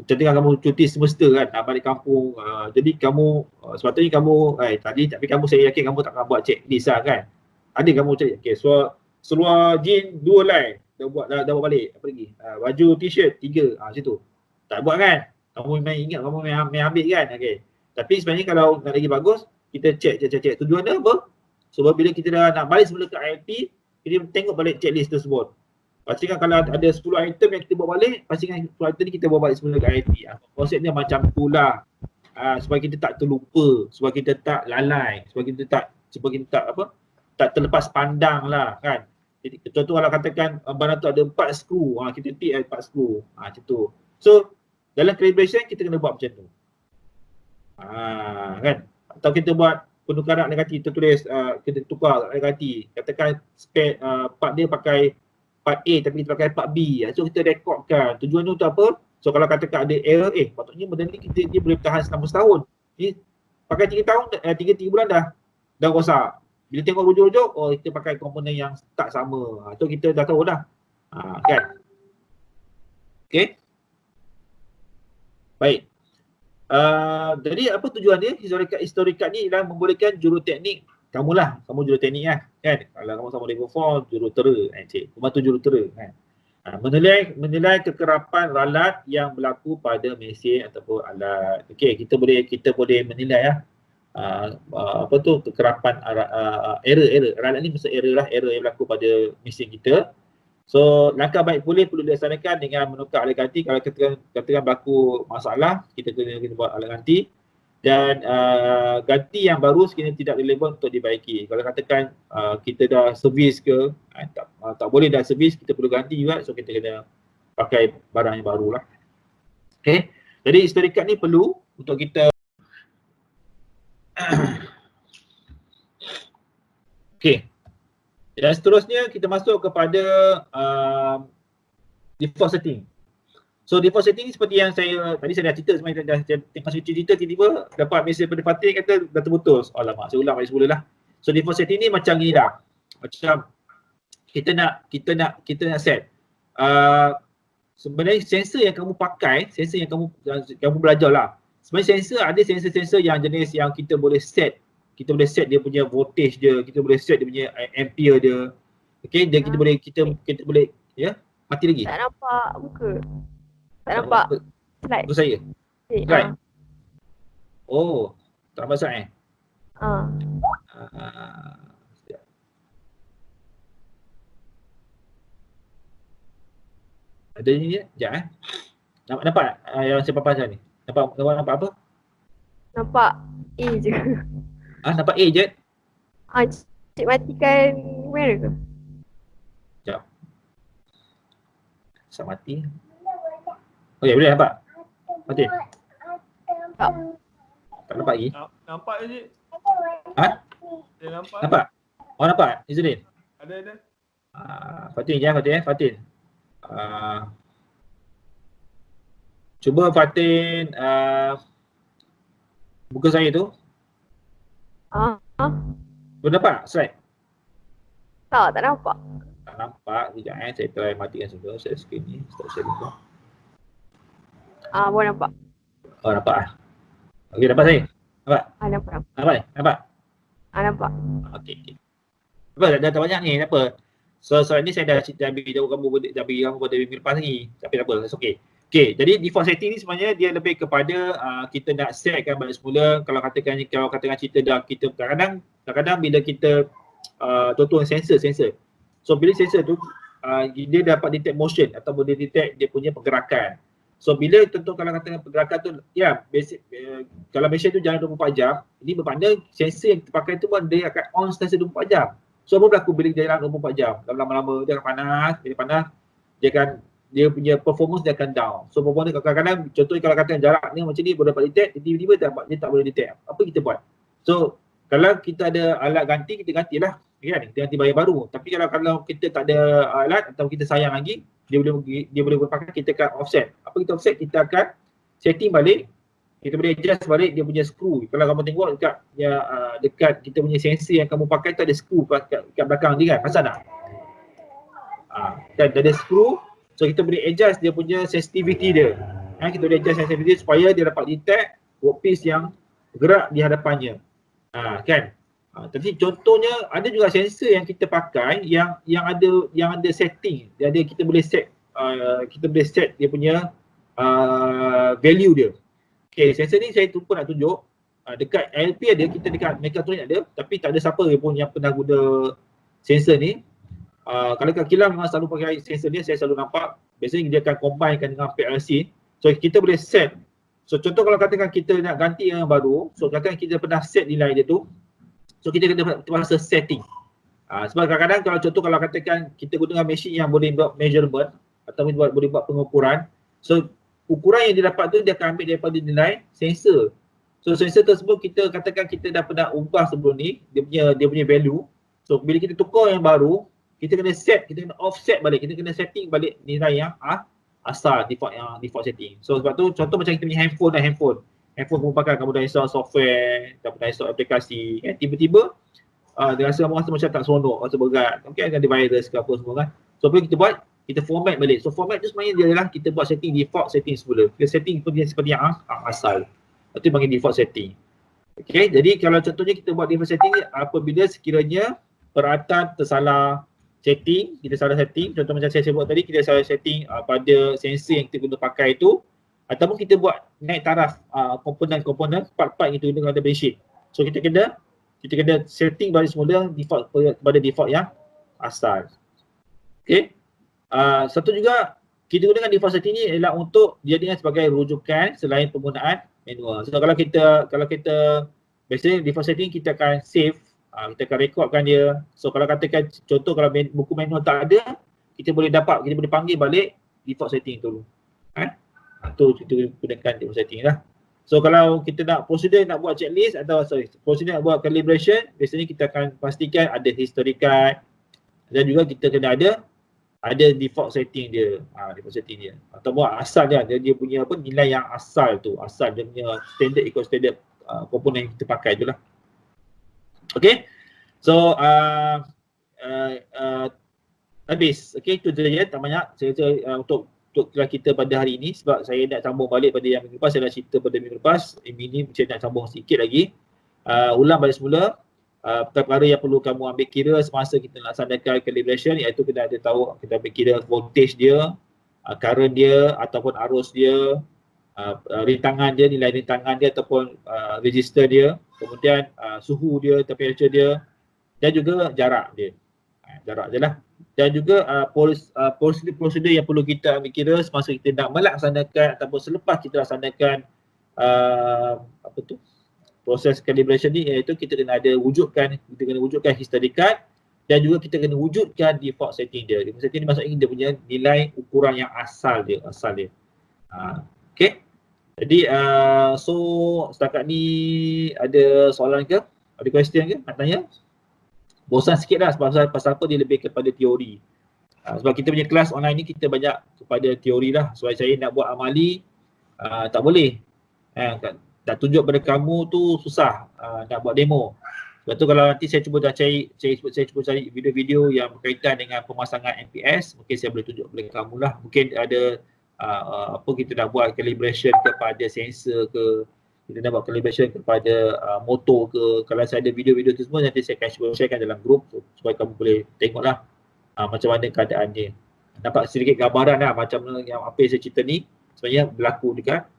S1: contohnya kamu cuti semester kan, nak balik kampung, jadi kamu sepatutnya kamu tapi saya yakin kamu tak akan buat checklist lah kan. Ada kamu cari, okay, so seluar jean 2 line dah buat balik, apa lagi, baju t-shirt 3, situ tak buat kan, kamu memang ingat, kamu memang ambil kan. Okay, tapi sebenarnya kalau nak lagi bagus, kita check. Tujuan dia apa? Sebab bila kita dah nak balik semula ke IIT, kita tengok balik checklist tersebut. Pastikan kalau ada 10 item yang kita bawa balik, pastikan 10 item ni kita bawa balik semula ke IIT. Konsepnya macam itulah, supaya kita tak terlupa, supaya kita tak lalai, supaya kita tak terlepas pandang lah kan. Jadi contoh kalau katakan barang tu ada 4 skru, kita tick 4 skru, macam tu. So dalam calibration kita kena buat macam tu. Kan? Atau kita buat penukaran alat ganti tertulis kita tukar alat ganti. Katakan spare part dia pakai part A tapi kita pakai part B. So kita rekodkan. Tujuan tu untuk apa? So kalau katakan ada error, patutnya benda ni dia boleh tahan selama setahun. Ni pakai 3 tahun, 3 bulan dah rosak. Bila tengok rujuk-rujuk, kita pakai komponen yang tak sama. Tu kita dah tahu dah. Kan? Okay. Baik. Jadi apa tujuan dia? History card ni ialah membolehkan juruteknik kamu juruteknik kan? Kalau kamu sama level 4, jurutera pembantu jurutera kan? Menilai kekerapan ralat yang berlaku pada mesin ataupun alat. Okey, kita boleh menilai kekerapan error. Ralat ni maksud error yang berlaku pada mesin kita. So langkah baik pulih perlu dilaksanakan dengan menukar alat ganti. Kalau katakan berlaku masalah, kita kena buat alat ganti. Dan ganti yang baru sekiranya tidak relevan untuk dibaiki. Kalau katakan kita dah servis ke, tak boleh dah servis, kita perlu ganti juga. So kita kena pakai barang yang baru lah. Okay. Jadi history card ni perlu untuk kita okay. Dan seterusnya kita masuk kepada default setting. So default setting ni seperti yang tadi saya dah cerita, sebenarnya dah tengok cerita tiba-tiba dapat mesej pada Fatin kata dah terputus. Alamak, saya ulang balik semula lah. So default setting ni macam gini dah. Macam kita nak set. Sebenarnya sensor yang kamu pakai, sensor yang kamu belajar lah. Sebenarnya ada sensor yang jenis yang kita boleh set. Kita boleh set dia punya voltage dia, kita boleh set dia punya ampere dia. Okey, dan kita boleh ya, mati lagi.
S2: Tak nampak muka. Tak nampak slide.
S1: Muka saya. Slide. Oh, tak nampak slide sekejap. Ada ni je, sekejap Nampak tak yang saya papan ni? Nampak apa?
S2: Nampak A je.
S1: Nampak A je?
S2: Cik matikan kamera ke?
S1: Sekejap. Asal mati. Oh ya, boleh nampak? Mati? Tak nampak lagi?
S3: Nampak je. Dia nampak.
S1: Nampak? Nampak? Izzuddin?
S3: Ada.
S1: Fatin. Cuba Fatin buka saya tu. Boleh nampak slide?
S2: Tak nampak.
S1: Tak nampak. Sekejap saya try matikan semua share screen ni. Stop share dulu.
S2: Boleh nampak.
S1: Nampak lah. Okey, nampak saya? Nampak?
S2: Nampak.
S1: Nampak ni? Nampak?
S2: Nampak.
S1: Okey. Apa? Dah banyak ni, kenapa? So ni saya dah ambil jauh kamu pada minggu lepas lagi. Tapi tak apa, that's okay. Okay, jadi default setting ni sebenarnya dia lebih kepada kita nak setkan balik semula. Kalau katakan kita kadang-kadang bila kita contoh sensor. So bila sensor tu dia dapat detect motion atau boleh detect dia punya pergerakan. So bila kalau katakan pergerakan tu basic kalau mesin tu jalan 24 jam, ini bermakna sensor yang kita pakai tu pun dia akan on sentiasa 24 jam. So apa berlaku bila dia jalan 24 jam? Lama-lama dia akan panas, bila panas dia punya performance dia akan down. So performance kadang-kadang contohnya kalau katakan jarak ni macam ni boleh dapat detect, tiba-tiba dia tak boleh detect. Apa kita buat? So kalau kita ada alat ganti, kita gantilah. Kan? Kita ganti bayar baru. Tapi kalau kita tak ada alat atau kita sayang lagi, dia boleh pakai, kita akan offset. Apa kita offset? Kita akan setting balik. Kita boleh adjust balik dia punya screw. Kalau kamu tengok dekat kita punya sensor yang kamu pakai tu ada screw kat belakang ni kan. Pasal tak? Dan ada screw. So kita boleh adjust dia punya sensitivity dia. Kita boleh adjust sensitivity supaya dia dapat detect workpiece yang gerak di hadapannya. Kan? Tapi contohnya ada juga sensor yang kita pakai yang ada setting. Kita boleh set dia punya value dia. Okay, sensor ni saya lupa nak tunjuk. Dekat LP ada, kita dekat Mechatronic ada, tapi tak ada siapa pun yang pernah guna sensor ni. Kalau kat kilang memang selalu pakai sensor ni, saya selalu nampak. Biasanya dia akan combinekan dengan PLC. So kita boleh set. So contoh kalau katakan kita nak ganti yang baru, so katakan kita pernah set nilai dia tu. So kita kena terpaksa setting. Sebab kadang-kadang kalau katakan kita guna mesin yang boleh buat measurement atau boleh buat pengukuran. So ukuran yang dia dapat tu dia akan ambil daripada nilai sensor. So sensor tersebut kita katakan kita dah pernah ubah sebelum ni dia punya value. So bila kita tukar yang baru, kita kena offset balik, kita kena setting balik nilai yang asal default setting. So sebab tu contoh macam kita punya handphone kamu pakai, kamu dah install software, dah pernah install aplikasi kan, tiba-tiba dia rasa macam tak seronok, rasa berat. Mungkin ada virus ke apa semua kan. So apa kita buat? Kita format balik. So format tu sebenarnya dia adalah kita buat setting default setting semula. Kita setting seperti yang asal. Itu panggil default setting. Okay, jadi kalau contohnya kita buat default setting apabila sekiranya peralatan tersalah setting, kita salah setting, contoh macam saya sebut tadi, kita salah setting pada sensor yang kita guna pakai itu, ataupun kita buat naik taraf komponen-komponen, part-part yang kita guna pada basic. So kita kena setting balik semula default kepada default yang asal. Okay. Satu juga kita gunakan default setting ni ialah untuk jadikan sebagai rujukan selain penggunaan manual. So kalau kita biasanya default setting kita akan save, kita akan rekodkan dia. So kalau katakan contoh kalau buku manual tak ada, kita boleh panggil balik default setting tu dulu. Tu kita gunakan default setting lah. So kalau kita nak prosedur nak buat checklist atau prosedur nak buat calibration, biasanya kita akan pastikan ada history card dan juga kita kena ada default setting dia. Default setting dia. Atau buat asal dia punya nilai yang asal tu. Asal dia punya standard ikut standard komponen yang kita pakai tu lah. Okay. So habis. Okay, itu je, tak banyak. Saya untuk kelas kita pada hari ini sebab saya nak sambung balik pada yang minggu lepas. Saya dah cerita pada minggu lepas. Ini saya nak sambung sikit lagi. Ulang balik semula. Perkara yang perlu kamu ambil kira semasa kita laksanakan calibration, iaitu kita ada tahu, kita ambil kira voltage dia, current dia ataupun arus dia, rintangan dia, nilai rintangan dia ataupun resistor dia, kemudian suhu dia, temperature dia dan juga jarak dia. Jarak je lah. Dan juga prosedur yang perlu kita ambil kira semasa kita nak melaksanakan ataupun selepas kita laksanakan proses calibration ni, iaitu kita kena wujudkan history card dan juga kita kena wujudkan default setting dia. Default setting ni maksudnya dia punya nilai ukuran yang asal dia. Okay. Jadi so setakat ni ada soalan ke? Ada question ke? Nak tanya? Bosan sikit lah pasal apa dia lebih kepada teori. Sebab kita punya kelas online ni kita banyak kepada teori lah. Sebab saya nak buat amali tak boleh. Nak tunjuk pada kamu tu susah nak buat demo. Sebab tu kalau nanti saya cuba cari video-video yang berkaitan dengan pemasangan MPS, mungkin saya boleh tunjuk kepada kamu lah. Mungkin ada kita nak buat calibration kepada sensor ke, kita nak buat calibration kepada motor ke. Kalau saya ada video-video tu semua, nanti saya akan cuba sharekan dalam grup supaya kamu boleh tengoklah macam mana keadaan dia. Nampak sedikit gambaran lah macam mana yang apa yang saya cerita ni sebenarnya berlaku dekat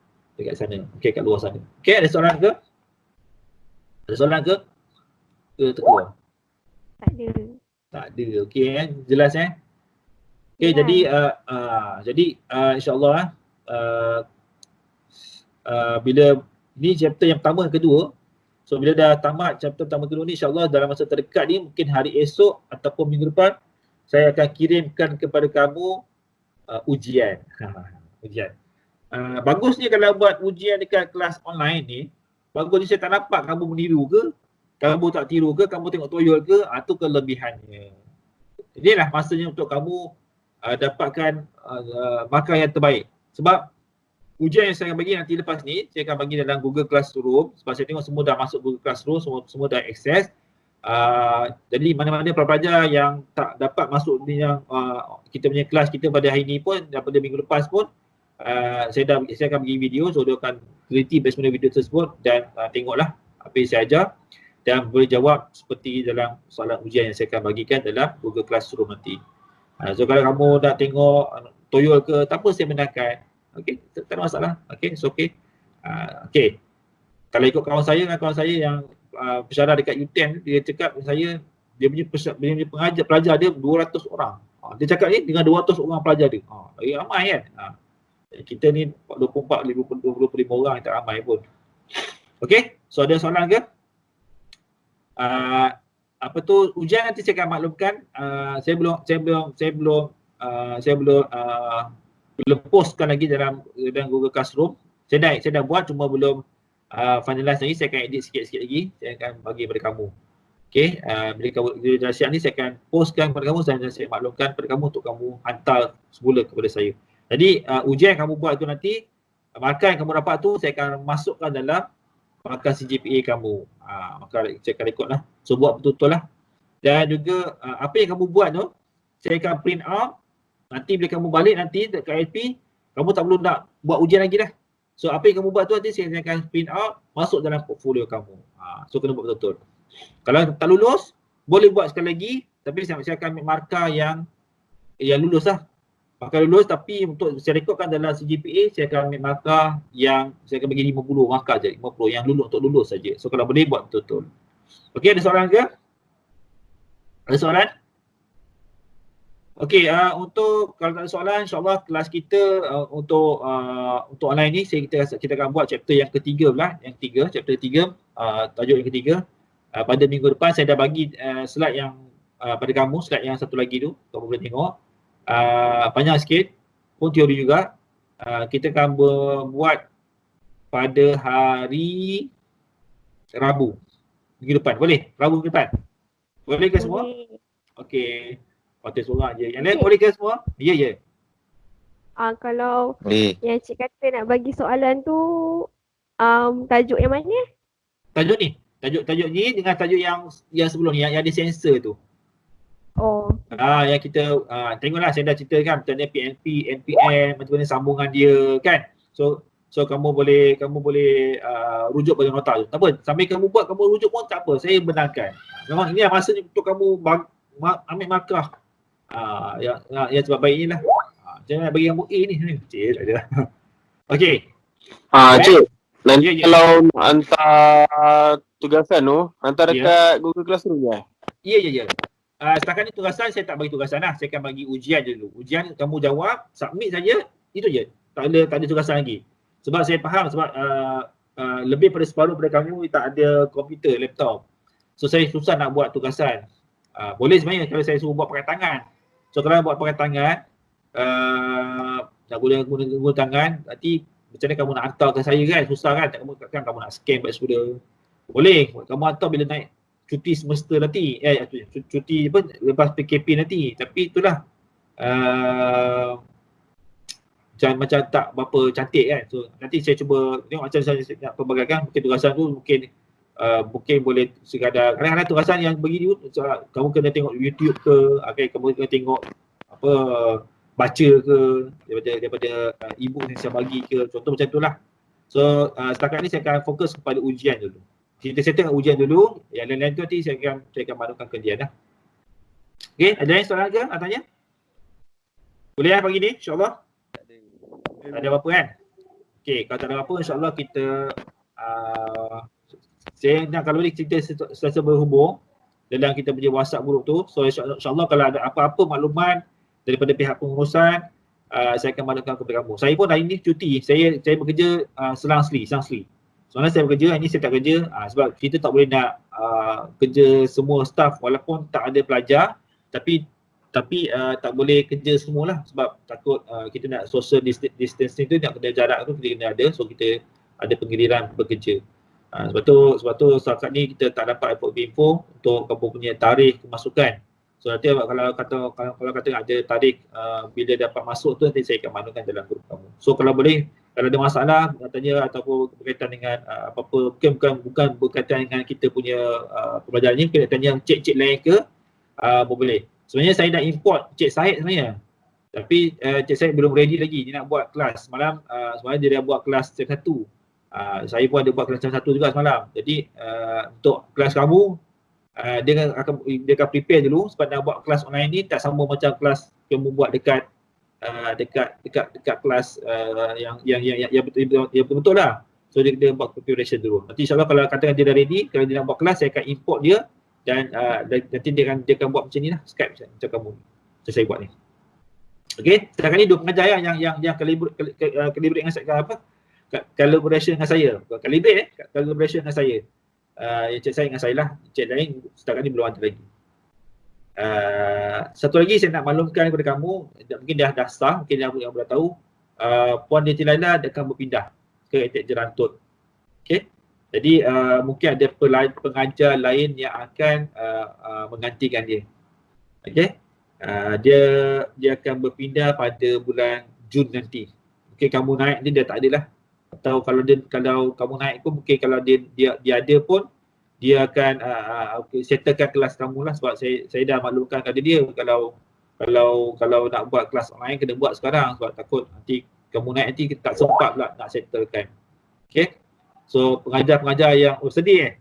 S1: sana. Okey, kat luar sana. Okey, ada soalan ke? Ada soalan ke? Terkeluar? Tak ada. Okey jelas Okey, jadi insya-Allah bila ni chapter yang pertama dan kedua. So bila dah tamat chapter pertama kedua ni, insya-Allah dalam masa terdekat ni, mungkin hari esok ataupun minggu depan, saya akan kirimkan kepada kamu ujian. Ujian. Bagusnya kalau buat ujian dekat kelas online ni, bagusnya saya tak nampak kamu meniru ke, kamu tak tiru ke, kamu tengok toyol ke, itu kelebihannya. Inilah masanya untuk kamu dapatkan markah yang terbaik. Sebab ujian yang saya akan bagi nanti lepas ni, saya akan bagi dalam Google Classroom. Sebab saya tengok semua dah masuk Google Classroom, semua dah akses. Jadi mana-mana pelajar yang tak dapat masuk ni yang kita punya kelas kita pada hari ni pun, daripada minggu lepas pun, saya akan bagi video, so dia akan teliti bagaimana video tersebut dan tengoklah apa yang saya ajar dan boleh jawab seperti dalam soalan ujian yang saya akan bagikan dalam Google Classroom nanti. So kalau kamu nak tengok toyol ke, tak apa, saya benarkan. Okey, tak ada masalah. Okey, it's okay. Okey. Kalau ikut kawan saya yang bersyarah dekat UTM, dia cakap saya dia punya pengajar pelajar dia 200 orang. Dia cakap ni dengan 200 orang pelajar dia. Lagi ramai kan. Kita ni 25 orang tak ramai pun. Okey, so ada soalan ke? Ujian nanti saya akan maklumkan. Saya belum postkan lagi dalam Google Classroom. Saya dah buat, cuma belum finalize lagi, saya akan edit sikit-sikit lagi, saya akan bagi kepada kamu. Okey, bila kamu dah siap ni, saya akan postkan kepada kamu dan saya maklumkan kepada kamu untuk kamu hantar semula kepada saya. Jadi ujian yang kamu buat tu nanti, markah yang kamu dapat tu saya akan masukkan dalam markah CGPA kamu. Maka saya akan rekod lah. So buat betul-betul lah. Dan juga apa yang kamu buat tu, saya akan print out. Nanti bila kamu balik nanti ke LP, kamu tak perlu nak buat ujian lagi dah. So apa yang kamu buat tu nanti saya akan print out, masuk dalam portfolio kamu. So kena buat betul-betul. Kalau tak lulus, boleh buat sekali lagi, tapi saya akan ambil markah yang lulus lah. Markah lulus, tapi untuk saya rekodkan dalam CGPA, saya akan ambil markah yang saya akan bagi 50 markah je, 50 yang lulus untuk lulus saja. So kalau boleh buat betul-betul. Okey, ada soalan ke? Ada soalan? Okey, untuk kalau tak ada soalan, insyaAllah kelas kita untuk online ni kita akan buat chapter yang ketiga pula, chapter 3, tajuk yang ketiga. Pada minggu depan saya dah bagi slide yang pada kamu, slide yang satu lagi tu, kamu boleh tengok. Panjang sikit, pun teori juga. Kita akan buat pada hari Rabu minggu depan. Boleh? Rabu minggu depan? Boleh ke semua? Okey. Hotel seorang je. Yang lain boleh ke semua? Ya, ya.
S2: Kalau yang cik kata nak bagi soalan tu, tajuk yang mana?
S1: Tajuk ni. Tajuk ni dengan tajuk yang sebelum ni, yang ada sensor tu.
S2: Oh.
S1: Yang kita tengoklah, saya dah ceritakan macam mana PNP, NPM, macam mana sambungan dia kan. So kamu boleh rujuk pada nota tu. Tak apa, sambil kamu buat, kamu rujuk pun tak apa, saya benarkan. Memang ini masa untuk kamu ambil markah. Yang sebab baik inilah. Jangan bagi kamu A ni. Cik, tak ada. Okey.
S4: Cik, nanti kalau hantar tugasan tu, hantar dekat Google Classroom je?
S1: Ya. Setakat ni tugasan saya tak bagi tugasan lah. Saya akan bagi ujian je dulu. Ujian kamu jawab, submit saja, itu je. Tak ada tugasan lagi. Sebab saya faham, sebab lebih pada separuh pada kamu tak ada komputer, laptop. So saya susah nak buat tugasan. Boleh sebenarnya kalau saya suruh buat pakai tangan. So kalau buat pakai tangan, nak guna tangan, nanti macam mana kamu nak hantar ke saya kan? Susah kan? Kamu nak scan pada sudah. Boleh, kamu hantar bila naik cuti semester nanti. Cuti apa, lepas PKP nanti. Tapi itulah macam tak berapa cantik kan. So nanti saya cuba tengok macam saya nak pelbagaikan. Mungkin tugasan tu mungkin boleh sekadar, kadang-kadang tugasan yang begini kamu kena tengok YouTube ke, kamu kena tengok apa, baca ke daripada e-book yang saya bagi ke, contoh macam itulah. So setakat ni saya akan fokus kepada ujian dulu. Kita settle ujian dulu, yang lain-lain tu nanti saya akan maklumkan kerjaan dah. Okey, ada yang soalan ke nak tanya? Boleh lah pagi ni, insyaAllah? Tak ada apa-apa kan? Okey, kalau tak ada apa-apa, insyaAllah kita saya nak kalau boleh kita selalu berhubung dalam kita punya WhatsApp group tu. So insyaAllah kalau ada apa-apa makluman daripada pihak pengurusan, saya akan maklumkan kepada kamu. Saya pun hari ni cuti, saya bekerja selang-seli. Soalnya saya bekerja, hari ni saya tak kerja sebab kita tak boleh nak kerja semua staff walaupun tak ada pelajar, tapi tak boleh kerja semualah sebab takut kita nak social distancing tu, nak kena jarak tu kita kena ada. So kita ada penggiliran bekerja. Sebab tu setakat ni kita tak dapat info untuk kamu punya tarikh kemasukan. So nanti kalau kata ada tarikh bila dapat masuk tu, nanti saya akan maklumkan dalam grup kamu. So kalau boleh, kalau ada masalah nak tanya ataupun berkaitan dengan apa-apa, bukan berkaitan dengan kita punya pembelajaran ni, kena tanya cik-cik lain ke, boleh. Sebenarnya saya dah import Cik Syed sebenarnya. Tapi Cik Syed belum ready lagi, dia nak buat kelas. Semalam dia dah buat kelas chapter 1. Saya pun ada buat kelas chapter 1 juga semalam. Jadi untuk kelas kamu, dia akan prepare dulu sebab nak buat kelas online ni tak sama macam kelas kamu buat dekat kelas yang betul-betul lah. So dia buat preparation dulu. Nanti insyaAllah kalau katakan dia dah ready, kalau dia nak buat kelas, saya akan import dia dan nanti dia akan buat macam ni lah, Skype macam kamu macam saya buat ni. Okey, setakat ni 2 pengajar yang calibrate dengan collaboration dengan saya. Collaboration dengan saya. Cik saya dengan saya lah. Cik lain setakat ni belum ada lagi. Satu lagi saya nak maklumkan kepada kamu, mungkin dah sah, mungkin yang dah tahu, Puan Neti Laila akan berpindah ke Etek Jerantut. Okey, Jadi mungkin ada pengajar lain yang akan menggantikan dia. Okey. Dia akan berpindah pada bulan Jun nanti. Mungkin kamu naik ni dia tak ada lah. Atau kalau kamu naik pun mungkin kalau dia ada pun dia akan settlekan kelas kamu lah, sebab saya dah maklumkan kepada dia kalau nak buat kelas online kena buat sekarang, sebab takut nanti kamu naik nanti tak sempat pula nak settlekan. Okay. So pengajar-pengajar yang sedih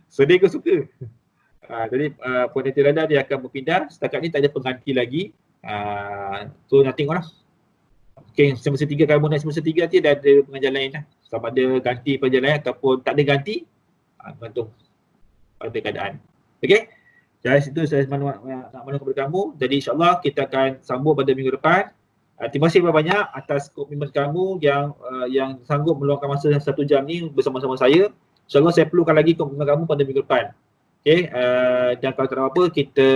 S1: sedih ke suka? Jadi Peneliti Rada dia akan berpindah. Setakat ni tak ada pengganti lagi. So nak tengok lah. Okay, semester 3 kalau naik semester 3 nanti dah ada pengajar lain lah. Sama ada ganti pengajar lain ataupun tak ada ganti, gantung pada keadaan. Okay. Dari situ saya nak maklum kepada kamu. Jadi insyaAllah kita akan sambung pada minggu depan. Terima kasih banyak atas komitmen kamu yang sanggup meluangkan masa 1 jam ni bersama-sama saya. InsyaAllah saya perlukan lagi komitmen kamu pada minggu depan. Okay, dan kalau tak ada apa, kita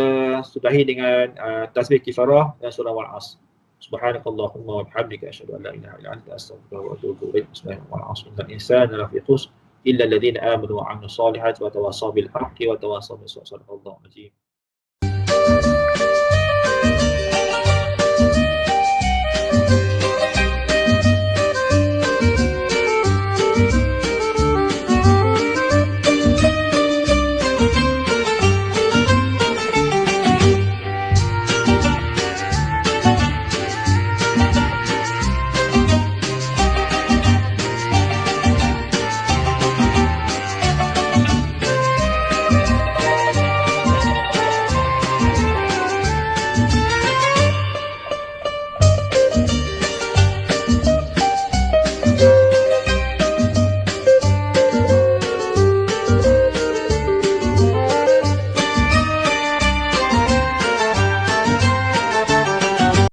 S1: sudahi dengan tasbih kifarah dan surah Wal-Asr. Subhanakallahumma wa bihamdika asyhadu an la ilaha illa anta astaghfiruka wa atubu ilaik. Bismillahirrahmanirrahim. Innal insana lafi khusr illa alladhina amanu wa 'amilus solihati wa tawassaw bil haqqi wa tawassaw bis sabr. Sadaqallahu azim.